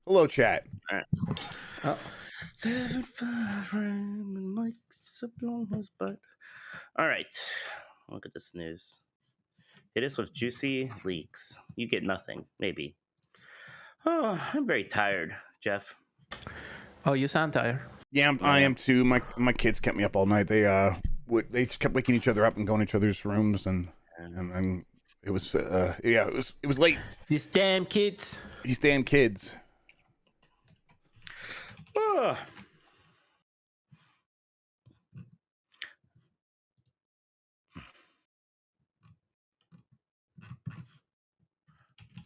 Hello, chat. All right. Oh. 7-5 frame and Mike's up on his butt. All right. Look at this news. Hit us with juicy leaks. You get nothing, maybe. Oh, I'm very tired, Jeff. Oh, you sound tired. Yeah, I am too. My kids kept me up all night. They just kept waking each other up and going to each other's rooms, and it was it was late. These damn kids. These damn kids. Oh.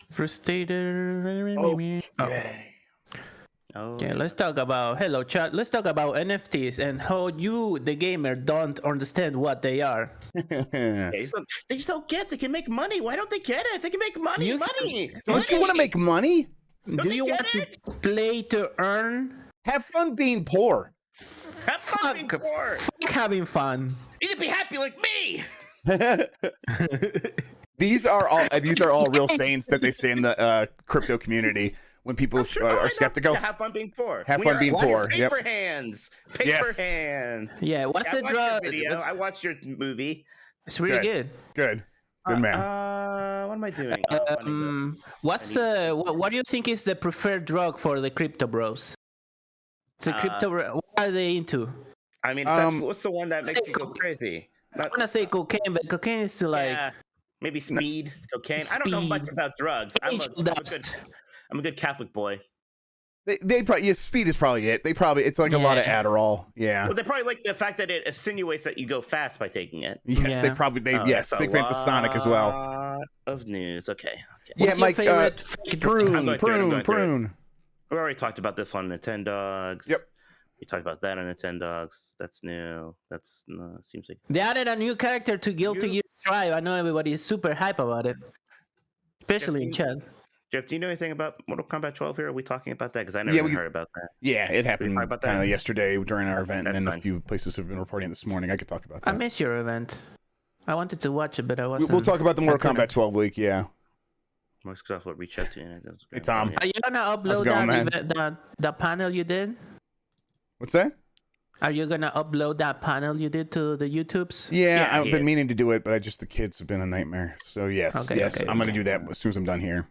Frustrated. Okay. Okay, let's talk about hello chat. Let's talk about NFTs and how you, the gamer, don't understand what they are. They just don't get. They can make money. Why don't they get it? They can make money. Money. Don't you want to make money? Do you want to play to earn? Have fun being poor. Have fun being poor. Fuck having fun. You can be happy like me. These are all real sayings that they say in the crypto community when people are skeptical. Have fun being poor. Have fun being poor. Paper hands. Paper hands. Yeah. What's the drug? I watched your movie. It's really good. Good man. What am I doing? What do you think is the preferred drug for the crypto bros? It's a crypto. What are they into? I mean, what's the one that makes you go crazy? I want to say cocaine, but cocaine is still like maybe speed, cocaine. I don't know much about drugs. I'm a good Catholic boy. They probably speed is probably it. It's like a lot of Adderall. Yeah. Well, they probably like the fact that it insinuates that you go fast by taking it. Yes, they big fans of Sonic as well. Of news. Okay. Yeah, what's Mike. Prune. We already talked about this on Nintendogs. Yep. We talked about that on Nintendogs. That's new. Seems like they added a new character to Guilty Gear Strive. I know everybody is super hype about it, especially in chat. Jeff, do you know anything about Mortal Kombat 12 here? Are we talking about that? Because I never heard about that. Yeah, it happened kind of yesterday during our event, and then a few places have been reporting this morning. I could talk about that. I missed your event. I wanted to watch it, but I wasn't. We'll talk about the Mortal Kombat 12 leak, yeah. Microsoft will reach out to you. Hey, Tom. Are you going to upload that panel you did? What's that? Are you going to upload that panel you did to the YouTubes? Yeah, I've been meaning to do it, but the kids have been a nightmare. So, yes, I'm going to do that as soon as I'm done here.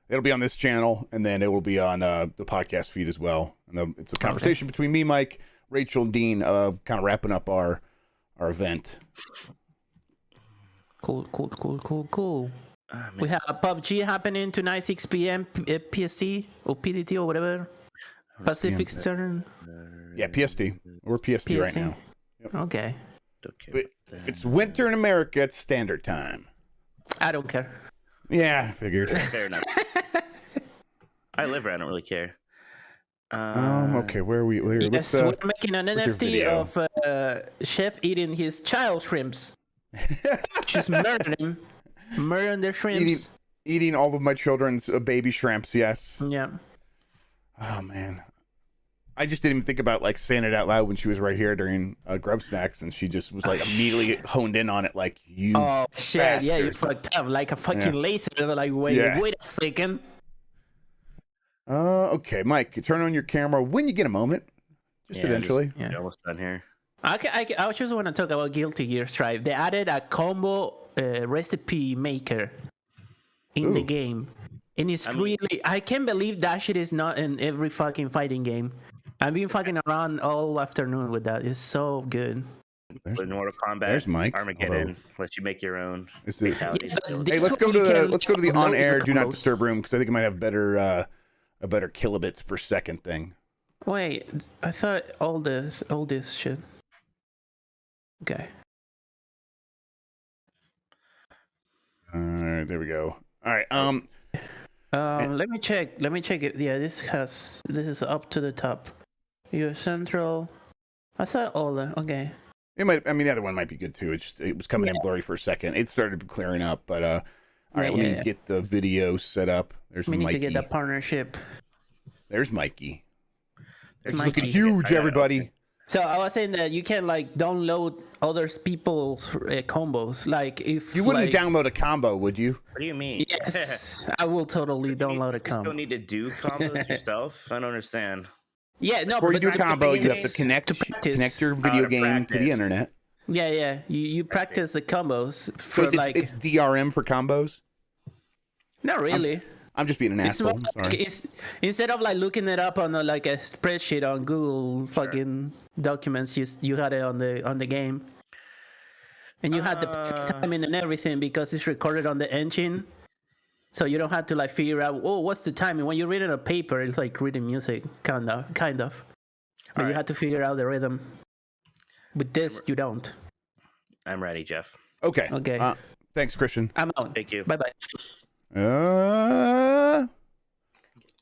It'll be on this channel, and then it will be on the podcast feed as well. And it's a conversation between me, Mike, Rachel, and Dean, kind of wrapping up our event. Cool. We have a PUBG happening tonight, 6 p.m. PST or PDT or whatever. Pacific Standard. Yeah, PST. We're PST right now. Yep. Okay. But if it's winter in America, it's standard time. I don't care. Yeah, I figured. Fair enough. I live here. I don't really care. Okay, where are we? We're making an NFT of Chef eating his child shrimps. Just murdering their shrimps. Eating all of my children's baby shrimps, yes. Yeah. Oh, man. I just didn't even think about saying it out loud when she was right here during Grubb Snacks, and she just was immediately honed in on it you shit, bastard. Yeah, you fucked up like a fucking laser. They're like, wait a second. Okay, Mike, turn on your camera when you get a moment. Just eventually. Almost done here. I just want to talk about Guilty Gear Strive. They added a combo recipe maker in the game. And it's I can't believe that shit is not in every fucking fighting game. I've been fucking around all afternoon with that. It's so good. With Mortal Kombat, there's Mike. Armageddon, let you make your own. Hey, let's go to the on-air do not disturb room, because I think it might have a better kilobits per second thing. Wait, I thought all this shit. Okay. There we go. All right. Let me check it. Yeah, this is up to the top. US Central. I thought all the okay. It might. I mean, the other one might be good too. It was coming in blurry for a second. It started clearing up, but all right. Let me get the video set up. There's Mikey. We need to get the partnership. There's Mikey. He's looking huge, everybody. So I was saying that you can like download other people's combos. Like if You wouldn't like, download a combo, would you? What do you mean? Yes, I will totally download a You still combo. need to do combos yourself? I don't understand. Yeah, no. Before you but do a combo, you have to practice- connect your video to game to the practice. internet. Yeah. You practice the combos for So it's DRM for combos. not really. I'm just being an It's asshole. more Sorry. like it's instead of like looking it up on like a spreadsheet on Google fucking documents, you had it on the game, and you had the perfect timing and everything because it's recorded on the engine, so you don't have to like figure out what's the timing. When you're reading a paper, it's like reading music, kind of, but you have to figure out the rhythm. With this, you don't. I'm ready, Jeff. Okay. Okay. Thanks, Christian. I'm out. Thank you. Bye bye.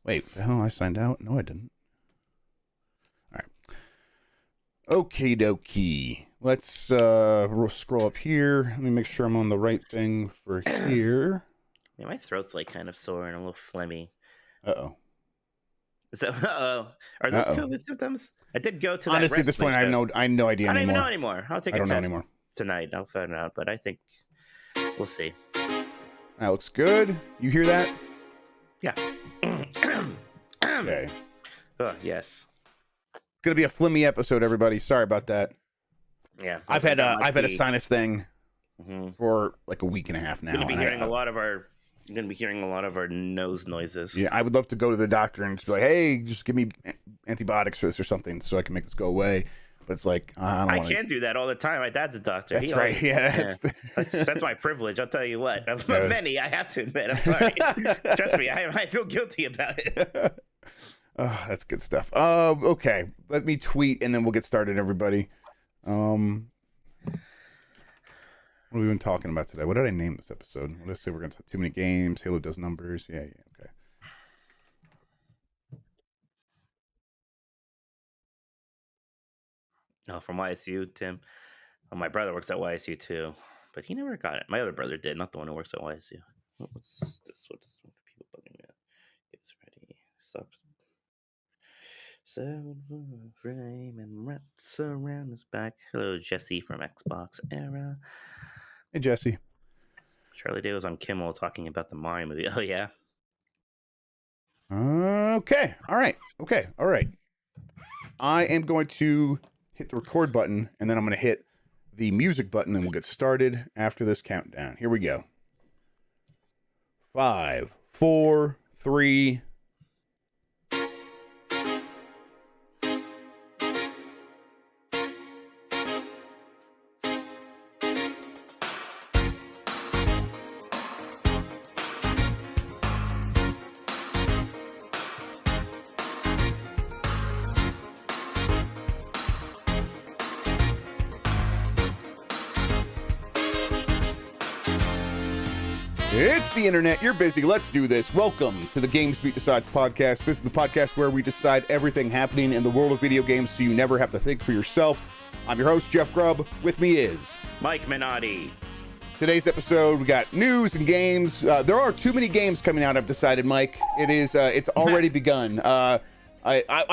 Wait, the hell I signed out? No, I didn't. All right. Okie dokie. Let's scroll up here. Let me make sure I'm on the right thing for here. Yeah, my throat's like kind of sore and a little phlegmy. Uh-oh. So, are those COVID symptoms? I did go to that Honestly, at this point, I have no idea I don't even anymore. know anymore. I'll take I a don't know test anymore. tonight. I'll find out, but I think we'll see. That looks good. You hear that? Yeah. Okay. Oh, yes. It's gonna be a flimmy episode, everybody. Sorry about that. Yeah. I've had a sinus thing Mm-hmm. for like a week and a half now. You're gonna be hearing a lot of our nose noises. Yeah, I would love to go to the doctor and just be like, "Hey, just give me antibiotics for this or something, so I can make this go away." But it's like I can't do that all the time. My dad's a doctor. That's right. That's my privilege. I'll tell you what. Of many, I have to admit. I'm sorry. Trust me, I feel guilty about it. Oh, that's good stuff. Okay. Let me tweet and then we'll get started, everybody. What have we been talking about today? What did I name this episode? Let's say we're going to talk too many games. Halo does numbers. Yeah, okay. No, from YSU, Tim. Well, my brother works at YSU too, but he never got it. My other brother did, not the one who works at YSU. What's this? What's people bugging me out? It's ready. Stop. Silver frame and wraps around his back. Hello, Jesse from Xbox Era. Hey, Jesse. Charlie Day was on Kimmel talking about the Mario movie. Oh, yeah? Okay. All right. Okay. All right. I am going to hit the record button, and then I'm going to hit the music button, and we'll get started after this countdown. Here we go. 5, 4, 3... It's the internet. You're busy. Let's do this. Welcome to the GamesBeat Decides podcast. This is the podcast where we decide everything happening in the world of video games so you never have to think for yourself. I'm your host, Jeff Grubb. With me is Mike Minotti. Today's episode, we got news and games. There are too many games coming out, I've decided, Mike. It's already begun. I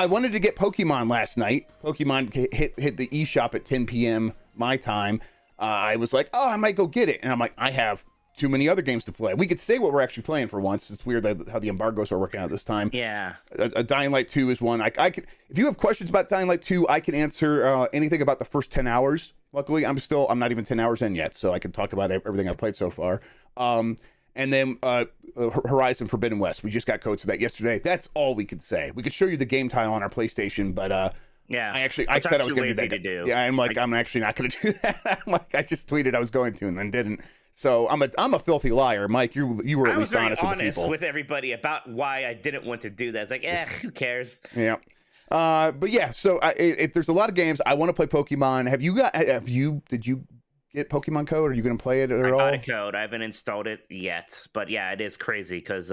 wanted to get Pokemon last night. Pokemon hit the eShop at 10 p.m. my time. I was like, I might go get it. And I'm like, I have too many other games to play. We could say what we're actually playing for once. It's weird how the embargoes are working out this time. Yeah. A Dying Light 2 is one. I could, if you have questions about Dying Light 2, I can answer anything about the first 10 hours. Luckily, I'm not even 10 hours in yet, so I can talk about everything I've played so far. And then Horizon Forbidden West. We just got codes for that yesterday. That's all we could say. We could show you the game title on our PlayStation, but yeah, I said I was going to do that. Yeah, I'm like, I'm actually not going to do that. I'm like, I just tweeted I was going to and then didn't. So I'm a filthy liar, Mike. You were at least honest with the people. I was honest with everybody about why I didn't want to do that. It's like, who cares? Yeah. But yeah, so there's a lot of games. I want to play Pokemon. Did you get Pokemon Code? Are you going to play it at all? I got a code. I haven't installed it yet, but yeah, it is crazy because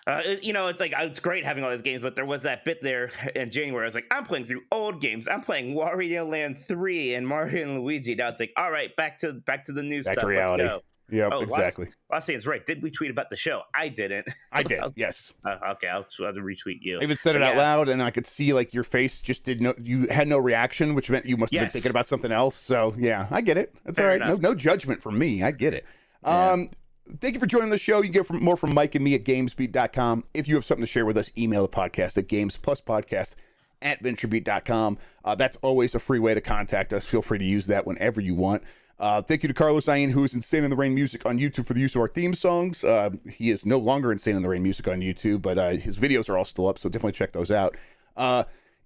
it's great having all these games, but there was that bit there in January. I was like, I'm playing through old games. I'm playing Wario Land 3 and Mario and Luigi. Now it's like, all right, back to the new stuff. To reality. Let's go. Yeah, exactly. Is right. Did we tweet about the show? I didn't. I did. Yes. Okay, I'll retweet you. I even said it out loud, and I could see like your face just you had no reaction, which meant you must have been thinking about something else. So yeah, I get it. That's all right. No judgment from me. I get it. Yeah. Thank you for joining the show. You can get more from Mike and me at GamesBeat.com. If you have something to share with us, email the podcast at gamespluspodcast@venturebeat.com. That's always a free way to contact us. Feel free to use that whenever you want. Thank you to Carlos Ayin, who is Insane in the Rain Music on YouTube, for the use of our theme songs. He is no longer Insane in the Rain Music on YouTube, but his videos are all still up, so definitely check those out.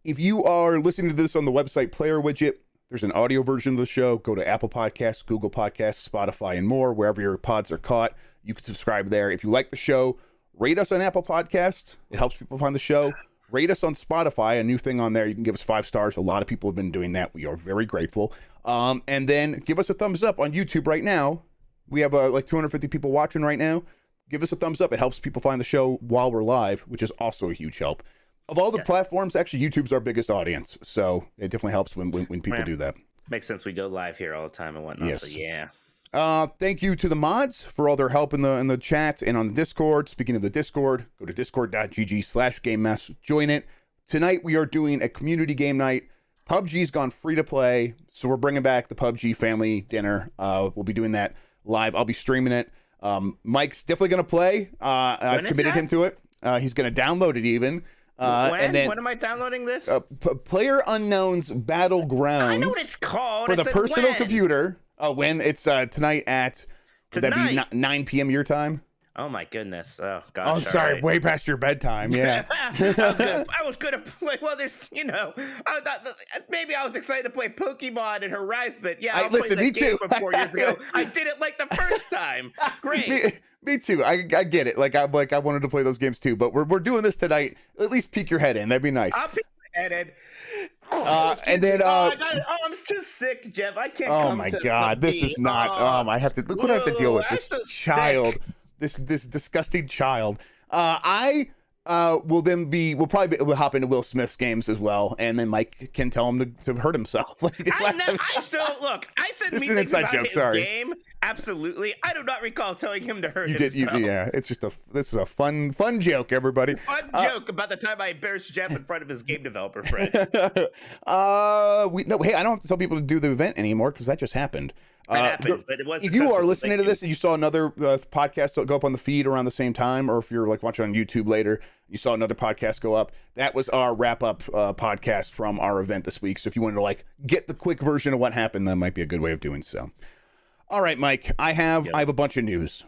If you are listening to this on the website player widget, there's an audio version of the show. Go to Apple Podcasts, Google Podcasts, Spotify, and more, wherever your pods are caught. You can subscribe there. If you like the show, rate us on Apple Podcasts. It helps people find the show. Rate us on Spotify, a new thing on there. You can give us 5 stars. A lot of people have been doing that. We are very grateful. And then give us a thumbs up on YouTube right now. We have like 250 people watching right now. Give us a thumbs up. It helps people find the show while we're live, which is also a huge help. Of all the platforms, actually, YouTube's our biggest audience. So it definitely helps when people do that. Makes sense. We go live here all the time and whatnot. Yes. So yeah. Thank you to the mods for all their help in the chat and on the Discord. Speaking of the Discord, go to discord.gg/GameMess. Join it. Tonight we are doing a community game night. PUBG's gone free to play, so we're bringing back the PUBG family dinner. We'll be doing that live. I'll be streaming it. Mike's definitely going to play. I've committed him to it. He's going to download it even. When am I downloading this? Player Unknown's Battlegrounds. I know what it's called. For the personal computer. When it's tonight at would that be 9 p.m. your time? Oh my goodness! Oh gosh! Oh, sorry, way past your bedtime. Yeah, I was gonna play. Well, there's I thought maybe I was excited to play Pokemon and Horizon, but yeah, I listen. Me too. From 4 years ago, I did it like the first time. Great. Me too. I get it. I wanted to play those games too, but we're doing this tonight. At least peek your head in. That'd be nice. I'll peek my head in. And then I'm just sick, Jeff. I can't. Oh my God, this is not. I have to look what I have to deal with. This child. This disgusting child. We'll hop into Will Smith's games as well, and then Mike can tell him to hurt himself. I said this is an inside joke. Sorry. Game. Absolutely, I do not recall telling him to hurt himself. It's just this is a fun joke, everybody. Fun joke about the time I embarrassed Jeff in front of his game developer friend. Hey, I don't have to tell people to do the event anymore because that just happened. But it was. If you are listening to this and you saw another podcast go up on the feed around the same time, or if you're watching on YouTube later, you saw another podcast go up, that was our wrap-up podcast from our event this week. So if you wanted to get the quick version of what happened, that might be a good way of doing so. All right, Mike, I have a bunch of news,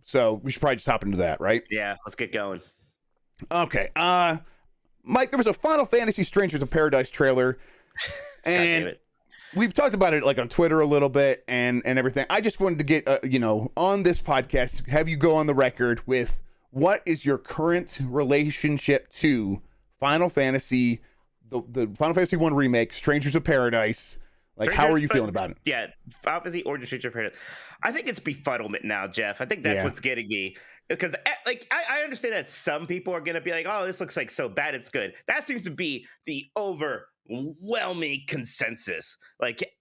so we should probably just hop into that, right? Yeah, let's get going. Okay, Mike, there was a Final Fantasy Strangers of Paradise trailer, and we've talked about it on Twitter a little bit and everything. I just wanted to get on this podcast, have you go on the record with what is your current relationship to Final Fantasy, the Final Fantasy 1 remake, Strangers of Paradise. How are you feeling about it? Yeah, Final Fantasy or Strangers of Paradise. I think it's befuddlement now, Jeff. I think that's what's getting me. Because I understand that some people are going to be like, oh, this looks so bad it's good. That seems to be the overwhelming consensus.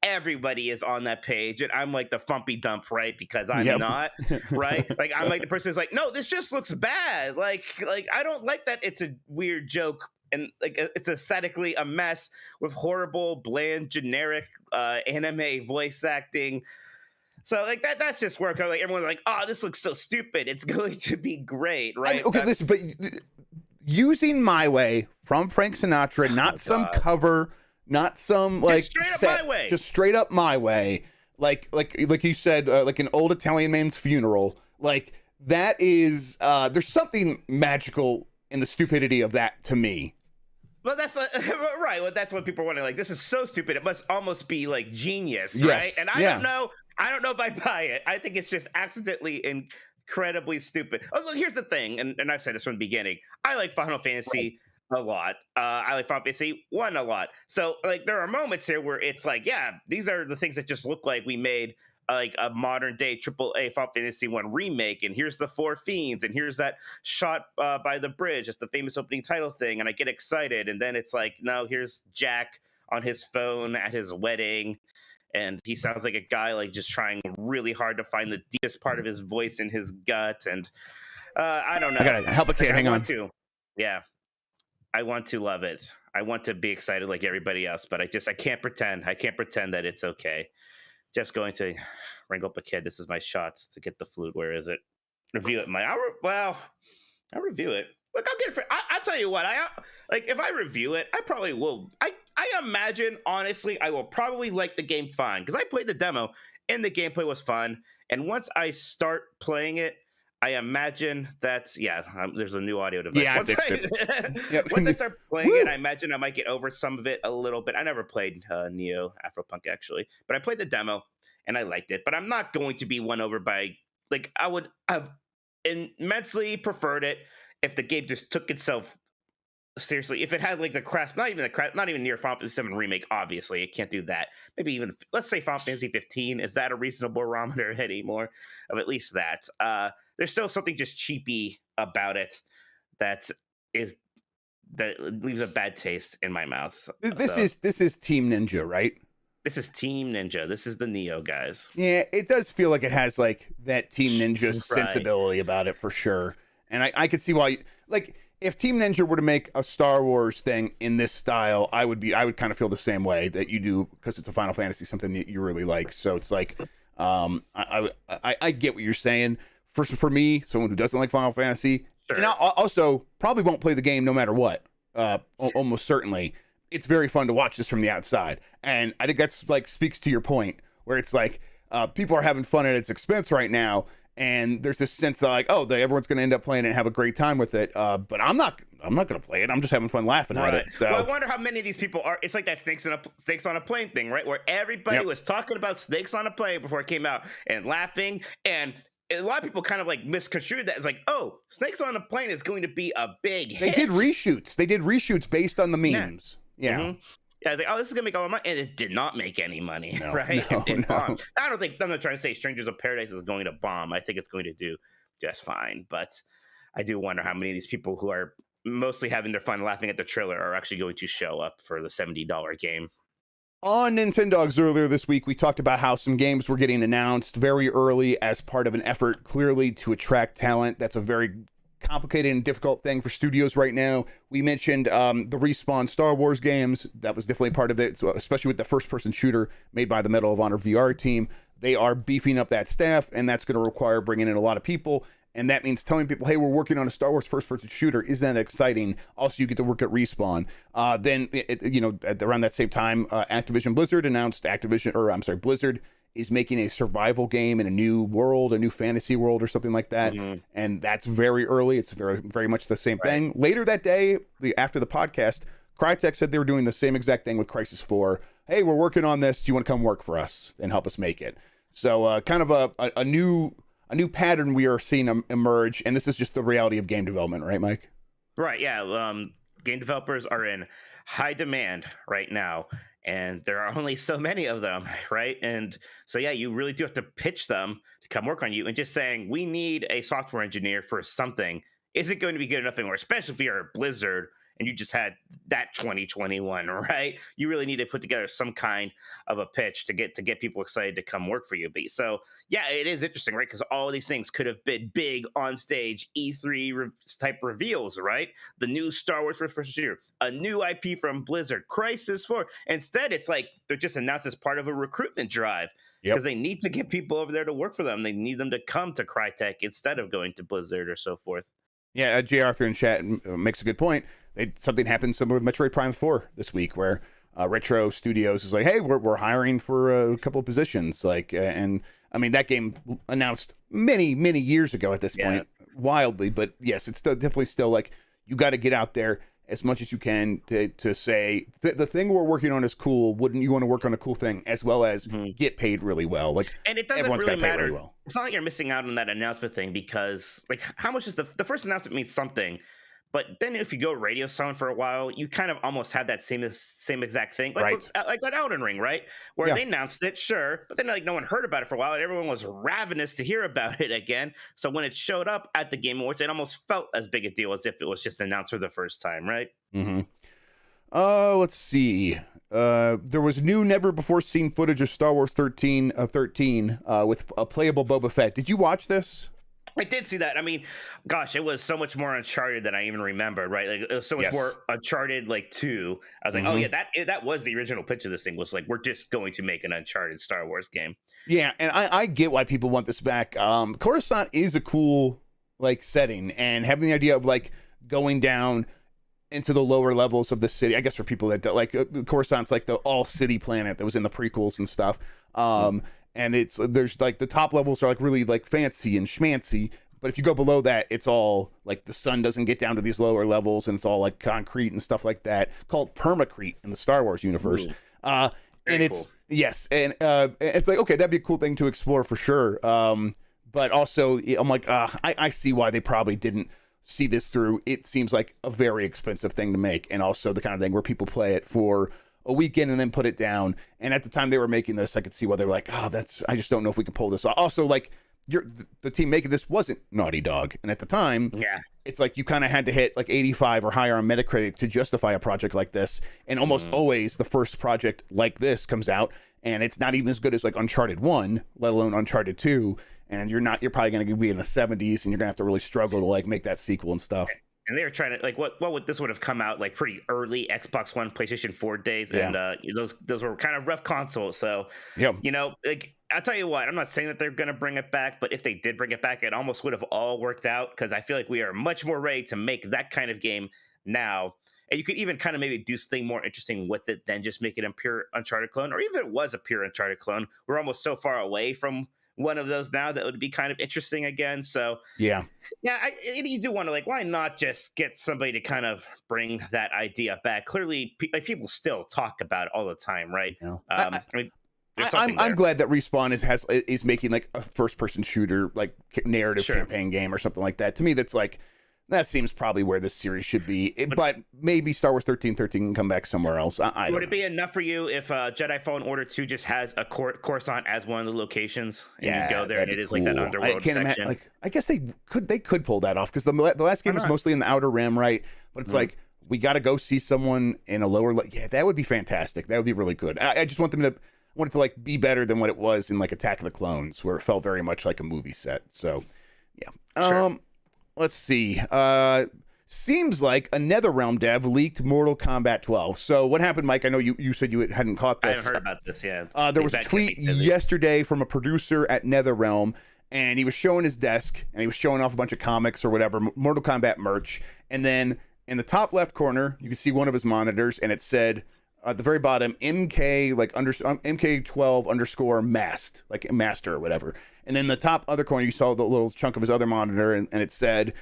Everybody is on that page, and I'm the fumpy dump, right? Because I'm not, right? I'm the person who's no, this just looks bad. I don't like that it's a weird joke. And it's aesthetically a mess with horrible, bland, generic anime voice acting. So that's just work. Everyone's oh, this looks so stupid. It's going to be great, right? Listen, but using My Way from Frank Sinatra, not some cover, not some just straight up My Way, just straight up My Way, like you said, an old Italian man's funeral. That is, there's something magical in the stupidity of that to me. Well, that's right. Well, that's what people are wondering. This is so stupid. It must almost be genius, right? Yes. And I don't know. I don't know if I buy it. I think it's just accidentally incredibly stupid. Oh, look, here's the thing, and I've said this from the beginning. I like Final Fantasy a lot. I like Final Fantasy 1 a lot. So there are moments here where it's these are the things that just look like we made a modern day AAA Final Fantasy 1 remake, and here's the 4 fiends, and here's that shot by the bridge. It's the famous opening title thing, and I get excited, and then it's no, here's Jack on his phone at his wedding, and he sounds like a guy like just trying really hard to find the deepest part of his voice in his gut. And I don't know. I gotta help a kid. Hang on. I want to love it. I want to be excited like everybody else, but I can't pretend. I can't pretend that it's okay. Just going to wrangle up a kid. This is my shot to get the flute. Where is it? Review it. I'll review it. Look, I'll get it. I'll tell you what. If I review it, I probably will. I imagine, honestly, I will probably like the game fine because I played the demo and the gameplay was fun. And once I start playing it, I imagine that's there's a new audio device. Yeah, I fixed it. Once I start playing it, I imagine I might get over some of it a little bit. I never played Neo Afropunk actually, but I played the demo and I liked it. But I'm not going to be won over by I would have immensely preferred it if the game just took itself seriously. If it had like the crash, not even near Final Fantasy VII Remake. Obviously, it can't do that. Maybe even let's say Final Fantasy 15. Is that a reasonable barometer anymore? Of at least that. There's still something just cheapy about it that leaves a bad taste in my mouth. This is Team Ninja, right? This is Team Ninja. This is the Neo guys. Yeah, it does feel like it has like that Team Ninja sensibility about it for sure. And I could see why, if Team Ninja were to make a Star Wars thing in this style, I would kind of feel the same way that you do because it's a Final Fantasy, something that you really like. So it's like, I get what you're saying. For me, someone who doesn't like Final Fantasy, sure. And I also probably won't play the game no matter what. Almost certainly, it's very fun to watch this from the outside, and I think that's speaks to your point where it's people are having fun at its expense right now. And there's this sense that everyone's going to end up playing it and have a great time with it. But I'm not going to play it. I'm just having fun laughing at it. So well, I wonder how many of these people are. It's like that snakes on a plane thing, right? Where everybody was talking about Snakes on a Plane before it came out and laughing. And a lot of people kind of misconstrued that. It's Snakes on a Plane is going to be a big hit. They did reshoots based on the memes. Yeah. Mm-hmm. Yeah, I was like, this is going to make all the money. And it did not make any money, right? No. I'm not trying to say Strangers of Paradise is going to bomb. I think it's going to do just fine. But I do wonder how many of these people who are mostly having their fun laughing at the trailer are actually going to show up for the $70 game. On Nintendogs earlier this week, we talked about how some games were getting announced very early as part of an effort clearly to attract talent. That's a very complicated and difficult thing for studios right now. We mentioned the Respawn Star Wars games. That was definitely part of it, so especially with the first-person shooter made by the Medal of Honor VR team. They are beefing up that staff, and that's going to require bringing in a lot of people, and that means telling people, hey, we're working on a Star Wars first-person shooter. Isn't that exciting? Also, you get to work at Respawn. Then, around that same time, Blizzard announced Blizzard is making a survival game in a new world, a new fantasy world or something like that. Mm-hmm. And that's very early. It's very, very much the same thing. Later that day, after the podcast, Crytek said they were doing the same exact thing with Crysis 4. Hey, we're working on this. Do you want to come work for us and help us make it? So kind of a new pattern we are seeing emerge. And this is just the reality of game development, right, Mike? Right, yeah. Game developers are in high demand right now. And there are only so many of them, right? And so, you really do have to pitch them to come work on you. And just saying, we need a software engineer for something isn't going to be good enough anymore, especially if you're a Blizzard and you just had that 2021, right? You really need to put together some kind of a pitch to get people excited to come work for you. But so, it is interesting, right? Because all of these things could have been big on stage E3 type reveals, right? The new Star Wars first-person shooter, a new IP from Blizzard, Crysis 4. Instead, it's they're just announced as part of a recruitment drive because they need to get people over there to work for them. They need them to come to Crytek instead of going to Blizzard or so forth. Yeah, J. Arthur in chat makes a good point. Something happened similar with Metroid Prime 4 this week, where Retro Studios is like, hey, we're hiring for a couple of positions. And I mean, that game announced many, many years ago at this point, wildly. But yes, it's definitely still you got to get out there as much as you can to say the thing we're working on is cool. Wouldn't you want to work on a cool thing as well as get paid really well? And it doesn't really matter. Really well. It's not like you're missing out on that announcement thing because how much is the first announcement means something. But then if you go radio silent for a while, you kind of almost have that same exact thing. Like that Elden Ring, right? Where they announced it, sure. But then no one heard about it for a while. And everyone was ravenous to hear about it again. So when it showed up at the Game Awards, it almost felt as big a deal as if it was just announced for the first time, right? Mm-hmm. Let's see. there was new, never before seen footage of Star Wars 13 with a playable Boba Fett. Did you watch this? I did see that. I mean, gosh, it was so much more Uncharted than I even remembered, right? Like, it was so much more Uncharted, like, 2. I was like, oh, yeah, that was the original pitch of this thing, was like, we're just going to make an Uncharted Star Wars game. Yeah, and I get why people want this back. Coruscant is a cool, like, setting, and having the idea of, like, going down into the lower levels of the city, I guess for people that don't, like, Coruscant's, like, the all-city planet that was in the prequels and stuff. And there's like the top levels are like really like fancy and schmancy, but if you go below that, it's all like the sun doesn't get down to these lower levels, and it's all like concrete and stuff like that, called permacrete in the Star Wars universe. And it's cool. Yes, and it's like, okay, that'd be a cool thing to explore for sure. But also, I'm like, I see why they probably didn't see this through. It seems like a very expensive thing to make, and also the kind of thing where people play it for a weekend and then put it down. And at the time they were making this, I could see why they were like, I just don't know if we can pull this off. Also, like, the team making this wasn't Naughty Dog, and at the time, it's like you kind of had to hit like 85 or higher on Metacritic to justify a project like this. And almost always the first project like this comes out and it's not even as good as like Uncharted 1, let alone Uncharted 2. And you're probably going to be in the 70s, and you're gonna have to really struggle to like make that sequel and stuff. And they were trying to, like, what would this would have come out like pretty early Xbox One, PlayStation 4 days, and those were kind of rough consoles. So you know, like, I'll tell you what, I'm not saying that they're gonna bring it back, but if they did bring it back, it almost would have all worked out, because I feel like we are much more ready to make that kind of game now. And you could even kind of maybe do something more interesting with it than just make it a pure Uncharted clone, or even if it was a pure Uncharted clone. We're almost so far away from one of those now that would be kind of interesting again. So you do want to, like, why not just get somebody to kind of bring that idea back? Clearly, like, people still talk about it all the time, right? I mean, I'm glad that Respawn is making like a first person shooter, like narrative campaign game or something like that. To me, that's like, that seems probably where this series should be. But maybe Star Wars 1313 can come back somewhere else. Would it be enough for you if Jedi Fallen Order 2 just has a Coruscant as one of the locations, and you go there and it is cool. Like that underworld section? Like, I guess they could pull that off, because the last game was mostly in the Outer Rim, right? But it's like, we got to go see someone in a lower. Yeah, that would be fantastic. That would be really good. I just want it to like be better than what it was in like Attack of the Clones, where it felt very much like a movie set. So yeah. Let's see. Seems like a NetherRealm dev leaked Mortal Kombat 12. So what happened, Mike? I know you said you hadn't caught this. I haven't heard about this, there was a tweet yesterday from a producer at NetherRealm, and he was showing his desk, and he was showing off a bunch of comics or whatever, Mortal Kombat merch. And then in the top left corner, you can see one of his monitors, and it said at the very bottom, MK MK12 underscore mast, like master or whatever. And then the top other corner, you saw the little chunk of his other monitor, and it said,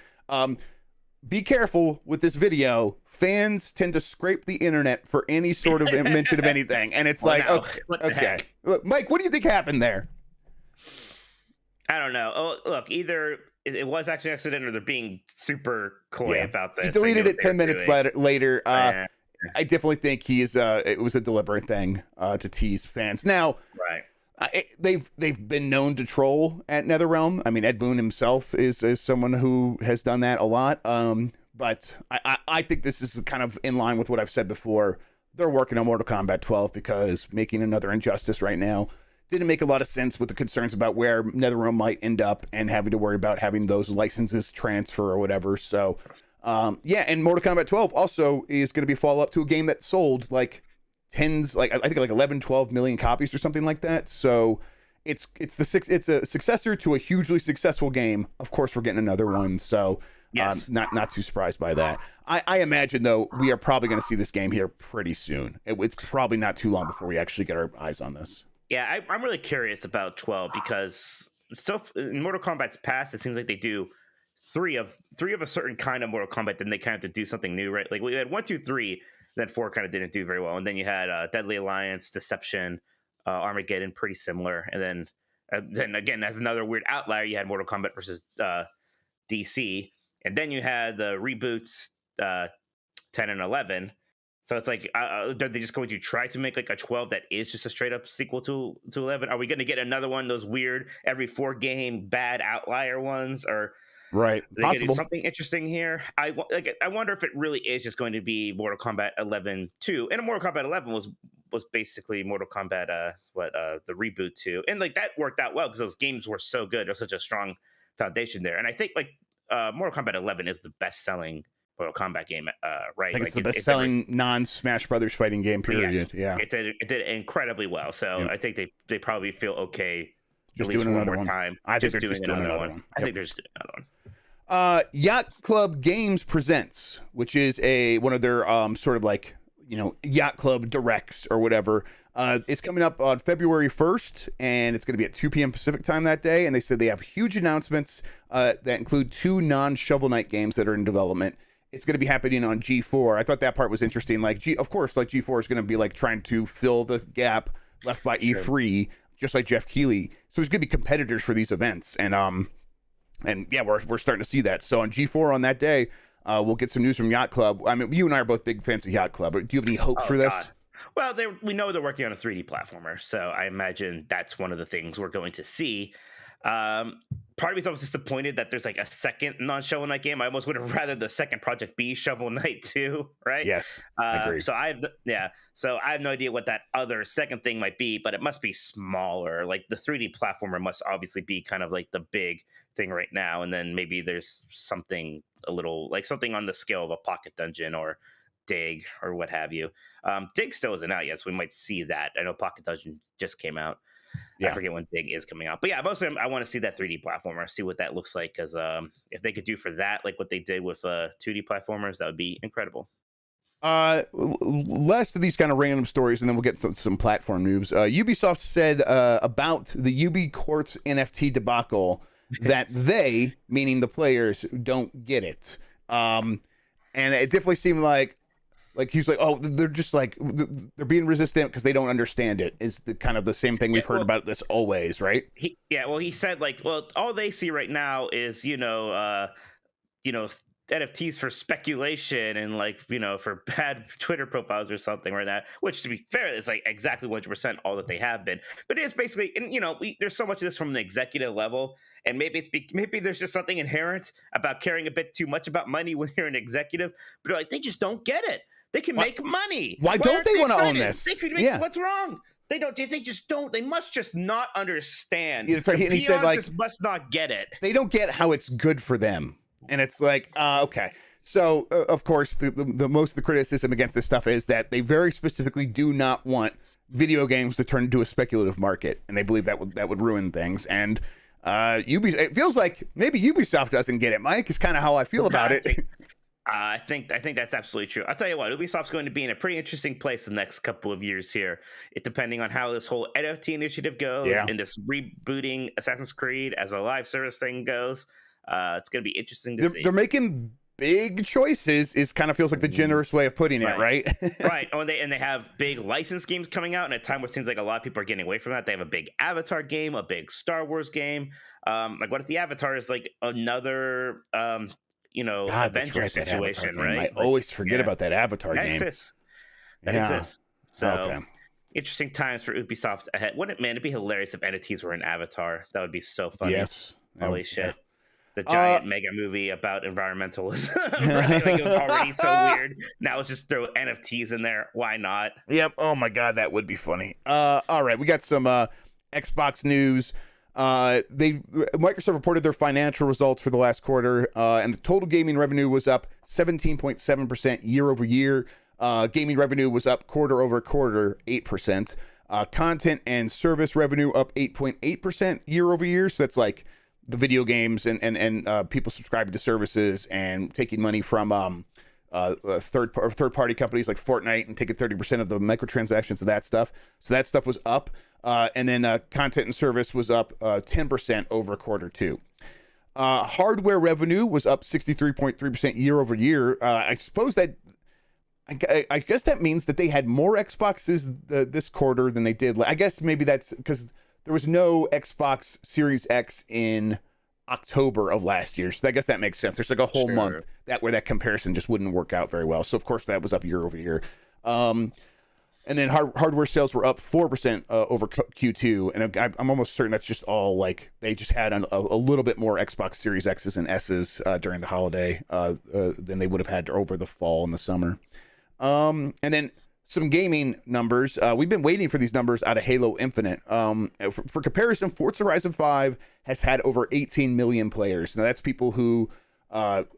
be careful with this video. Fans tend to scrape the internet for any sort of mention of anything. And it's okay. Look, Mike, what do you think happened there? I don't know. Oh, look, either it was actually an accident, or they're being super coy about this. He deleted it 10 minutes later. I definitely think it was a deliberate thing to tease fans. Now, they've been known to troll at NetherRealm. I mean, Ed Boon himself is someone who has done that a lot. But I think this is kind of in line with what I've said before. They're working on Mortal Kombat 12 because making another Injustice right now didn't make a lot of sense with the concerns about where NetherRealm might end up and having to worry about having those licenses transfer or whatever. So, and Mortal Kombat 12 also is going to be a follow-up to a game that sold like tens, like I think like 11, 12 million copies or something like that. So it's a successor to a hugely successful game. Of course, we're getting another one. So not too surprised by that. I imagine though, we are probably going to see this game here pretty soon. It's probably not too long before we actually get our eyes on this. Yeah, I'm really curious about 12, because in Mortal Kombat's past, it seems like they do three of a certain kind of Mortal Kombat, then they kind of have to do something new, right? Like we had 1, 2, 3, then 4 kind of didn't do very well, and then you had Deadly Alliance, Deception, Armageddon, pretty similar, and then again, as another weird outlier, you had Mortal Kombat versus DC, and then you had the reboots 10 and 11. So it's like, are they just going to try to make like a 12 that is just a straight up sequel to 11? Are we going to get another one of those weird every 4 game bad outlier ones, or right? Possible. Do something interesting here. I wonder if it really is just going to be Mortal Kombat 11 2. And Mortal Kombat 11 was was basically Mortal Kombat, the reboot too, and like that worked out well because those games were so good. There's such a strong foundation there, and I think like Mortal Kombat 11 is the best selling Mortal Kombat game, right? I think like it's the best selling non-Smash Brothers fighting game. Period. Yes, yeah, it did incredibly well. So I think they probably feel okay. Just doing another one. Time. I think they're just doing another one. I think they're just doing another one. Yacht Club Games presents, which is one of their sort of like, Yacht Club directs or whatever. It's coming up on February 1st, and it's going to be at 2 p.m. Pacific time that day. And they said they have huge announcements that include 2 non-Shovel Knight games that are in development. It's going to be happening on G4. I thought that part was interesting. Like, of course, like G4 is going to be like trying to fill the gap left by E3, just like Jeff Keighley. So there's going to be competitors for these events, and yeah, we're starting to see that. So on G4 on that day, we'll get some news from Yacht Club. I mean, you and I are both big fans of Yacht Club. Do you have any hope for this? God. Well, we know they're working on a 3D platformer, so I imagine that's one of the things we're going to see. Part of me is almost disappointed that there's like a second non-Shovel Knight game. I almost would have rather the second project be Shovel Knight 2, right? Yes, I agree. So I have no idea what that other second thing might be, but it must be smaller. Like the 3D platformer must obviously be kind of like the big thing right now, and then maybe there's something a little like something on the scale of a Pocket Dungeon or Dig or what have you. Dig still isn't out yet, so we might see that. I know Pocket Dungeon just came out. I forget when Dig is coming out, but yeah, mostly I want to see that 3D platformer, see what that looks like, because if they could do for that like what they did with 2D platformers, that would be incredible. Last of these kind of random stories, and then we'll get some platform news. Ubisoft said about the Ubisoft NFT debacle that they, meaning the players, don't get it. And it definitely seemed like he's like, oh, they're just like they're being resistant because they don't understand it. Is the kind of the same thing we've heard about this always, right? He said like, well, all they see right now is NFTs for speculation and like for bad Twitter profiles or something right now. Which, to be fair, is like exactly 100% all that they have been. But it is basically, and there's so much of this from the executive level, and maybe there's just something inherent about caring a bit too much about money when you're an executive. But like they just don't get it. They can make money. Why don't they want to own this? They could make, what's wrong? They don't. They just don't. They must just not understand. Yeah, that's right. And he said like just must not get it. They don't get how it's good for them. And it's like, okay. So of course, the most of the criticism against this stuff is that they very specifically do not want video games to turn into a speculative market, and they believe that would ruin things. And it feels like maybe Ubisoft doesn't get it. Mike is kind of how I feel about it. I think that's absolutely true. I'll tell you what, Ubisoft's going to be in a pretty interesting place the next couple of years here. Depending on how this whole NFT initiative goes and this rebooting Assassin's Creed as a live service thing goes, it's going to be interesting to see. They're making big choices. Is kind of feels like the generous way of putting it, right? Right. Oh, and they have big license games coming out in a time where it seems like a lot of people are getting away from that. They have a big Avatar game, a big Star Wars game. Like, what if the Avatar is like another Avengers situation, right? I always forget about that Avatar game. That exists. So interesting times for Ubisoft ahead. It'd be hilarious if NFTs were an Avatar. That would be so funny. Yes. Holy shit. The giant mega movie about environmentalism. Right? Like, it was already so weird. Now let's just throw NFTs in there. Why not? Yep. Oh my God, that would be funny. All right, we got some Xbox news. Microsoft reported their financial results for the last quarter, and the total gaming revenue was up 17.7% year over year. Gaming revenue was up quarter over quarter 8%. Content and service revenue up 8.8% year over year. So that's like the video games and people subscribing to services and taking money from third party companies like Fortnite and taking 30% of the microtransactions of that stuff. So that stuff was up. And then content and service was up 10% over quarter two. Hardware revenue was up 63.3% year over year. I suppose that, I guess that means that they had more Xboxes this quarter than they did. I guess maybe that's because there was no Xbox Series X in October of last year. So I guess that makes sense. There's like a whole month where that comparison just wouldn't work out very well. So of course that was up year over year. And then hardware sales were up 4% over Q2. And I'm almost certain that's just all like they just had a little bit more Xbox Series X's and S's during the holiday than they would have had over the fall and the summer. And then some gaming numbers. We've been waiting for these numbers out of Halo Infinite. For comparison, Forza Horizon 5 has had over 18 million players. Now that's people who got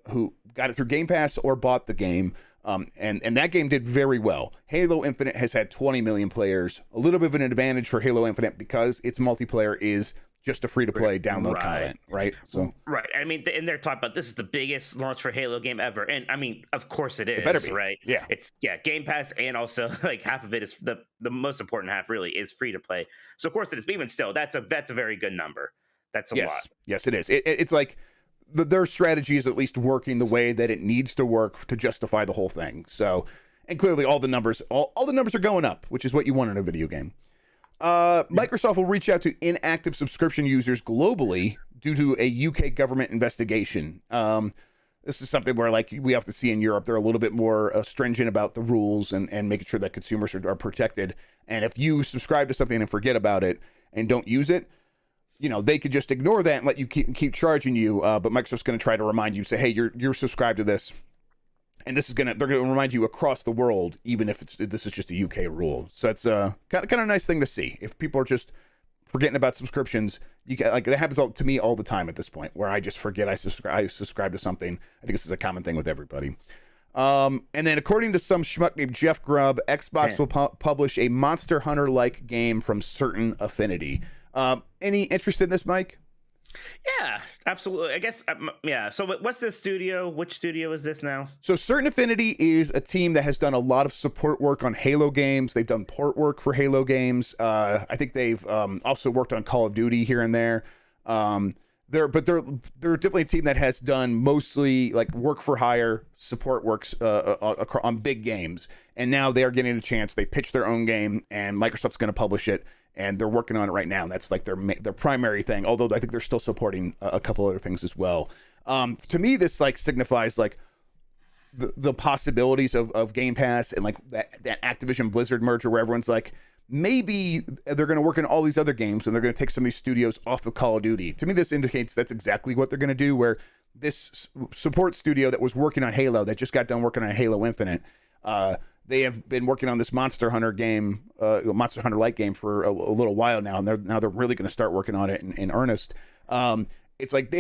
it through Game Pass or bought the game. And that game did very well. Halo Infinite has had 20 million players. A little bit of an advantage for Halo Infinite because its multiplayer is just a free-to-play download content, right? So right. I mean, and they're talking about this is the biggest launch for Halo game ever, and I mean, of course it is. It better be, right? Yeah, it's Game Pass, and also like half of it is the most important half really is free to play. So of course it is. But even still, that's a very good number. That's a lot. Yes, it is. It's like their strategy is at least working the way that it needs to work to justify the whole thing. So, and clearly all the numbers are going up, which is what you want in a video game. Microsoft will reach out to inactive subscription users globally due to a UK government investigation. This is something where, like, we have to see in Europe, they're a little bit more stringent about the rules and making sure that consumers are protected. And if you subscribe to something and forget about it and don't use it, you know, they could just ignore that and let you keep charging you. But Microsoft's going to try to remind you, say, hey, you're subscribed to this. And they're going to remind you across the world, even if this is just a UK rule. So it's kind of a nice thing to see. If people are just forgetting about subscriptions, that happens to me all the time at this point, where I just forget I subscribe to something. I think this is a common thing with everybody. And then according to some schmuck named Jeff Grubb, Xbox will publish a Monster Hunter-like game from Certain Affinity. Any interest in this, Mike? Yeah, absolutely. I guess, yeah. So what's this studio? Which studio is this now? So Certain Affinity is a team that has done a lot of support work on Halo games. They've done port work for Halo games. I think they've also worked on Call of Duty here and there. They're definitely a team that has done mostly like work for hire support works on big games. And now they are getting a chance. They pitched their own game, and Microsoft's going to publish it. And they're working on it right now. And that's like their primary thing. Although I think they're still supporting a couple other things as well. To me, this like signifies like the possibilities of Game Pass and like that Activision Blizzard merger where everyone's like, maybe they're going to work on all these other games and they're going to take some of these studios off of Call of Duty. To me, this indicates that's exactly what they're going to do. Where this support studio that was working on Halo, that just got done working on Halo Infinite, they have been working on this Monster Hunter game, Monster Hunter-like game for a little while now, and they're really going to start working on it in earnest. It's like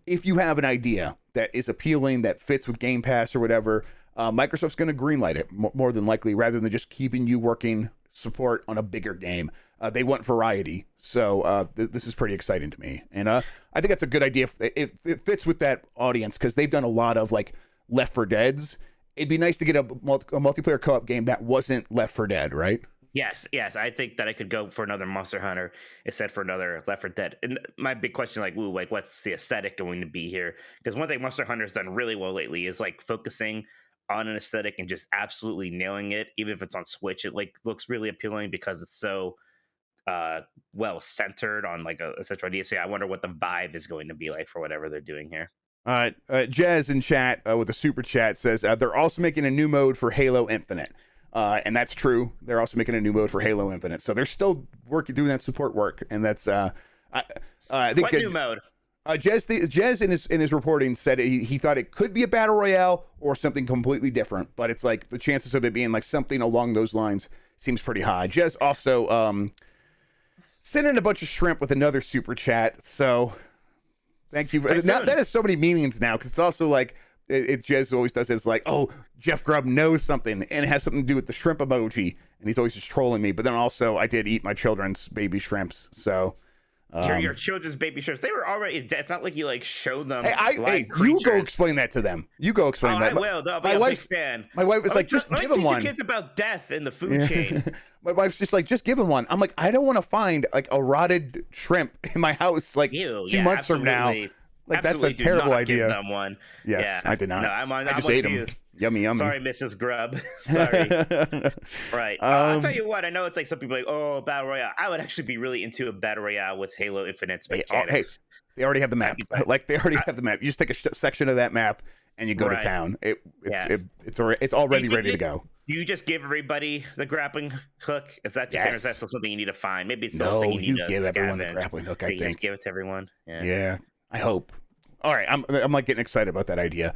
if you have an idea that is appealing, that fits with Game Pass or whatever, Microsoft's going to greenlight it more than likely, rather than just keeping you working support on a bigger game. They want variety, so this is pretty exciting to me, and I think that's a good idea. It fits with that audience because they've done a lot of like Left 4 Deads. It'd be nice to get a multiplayer co-op game that wasn't Left 4 Dead, right? Yes. I think that I could go for another Monster Hunter instead for another Left 4 Dead. And my big question, what's the aesthetic going to be here? Because one thing Monster Hunter's done really well lately is like focusing on an aesthetic and just absolutely nailing it. Even if it's on Switch, it like looks really appealing because it's so well centered on like a central idea. So I wonder what the vibe is going to be like for whatever they're doing here. Jez in chat with a super chat says they're also making a new mode for Halo Infinite. And that's true. They're also making a new mode for Halo Infinite. So they're still doing that support work. And that's, I think. What new mode? Jez in his reporting said he thought it could be a battle royale or something completely different. But it's like the chances of it being like something along those lines seems pretty high. Jez also sent in a bunch of shrimp with another super chat. So thank you. That has so many meanings now because it's also like, Jez always does it. It's like, oh, Jeff Grubb knows something, and it has something to do with the shrimp emoji, and he's always just trolling me. But then also, I did eat my children's baby shrimps, so your children's baby shrimps. They were already. It's not like you like showed them. Hey, you go explain that to them. You go explain that. I will. My wife's big fan. My wife is like, just give him one. Teach your kids about death in the food chain. My wife's just like, just give him one. I'm like, I don't want to find like a rotted shrimp in my house like 2 months from now. Like, absolutely, that's a terrible idea. Give them one. Yes, yeah. I did not. No, I just ate them. Yummy. Sorry, Mrs. Grubb. Sorry. Right. I'll tell you what. I know it's like some people are like, oh, battle royale. I would actually be really into a battle royale with Halo Infinite's mechanics. Hey, they already have the map. Like they already have the map. You just take a section of that map and you go to town. It's already ready to go. You just give everybody the grappling hook. Is that just is that still something you need to find? Maybe it's something you need to give everyone the grappling hook. I think just give it to everyone. Yeah. I hope. All right, I'm like getting excited about that idea.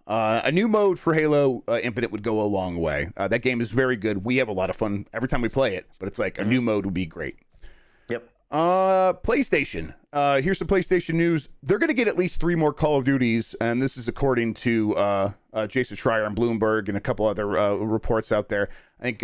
A new mode for Halo Infinite would go a long way. That game is very good. We have a lot of fun every time we play it, but it's like a new mode would be great. Yep. PlayStation. Here's some PlayStation news. They're going to get at least 3 more Call of Duties, and this is according to Jason Schreier on Bloomberg and a couple other reports out there. I think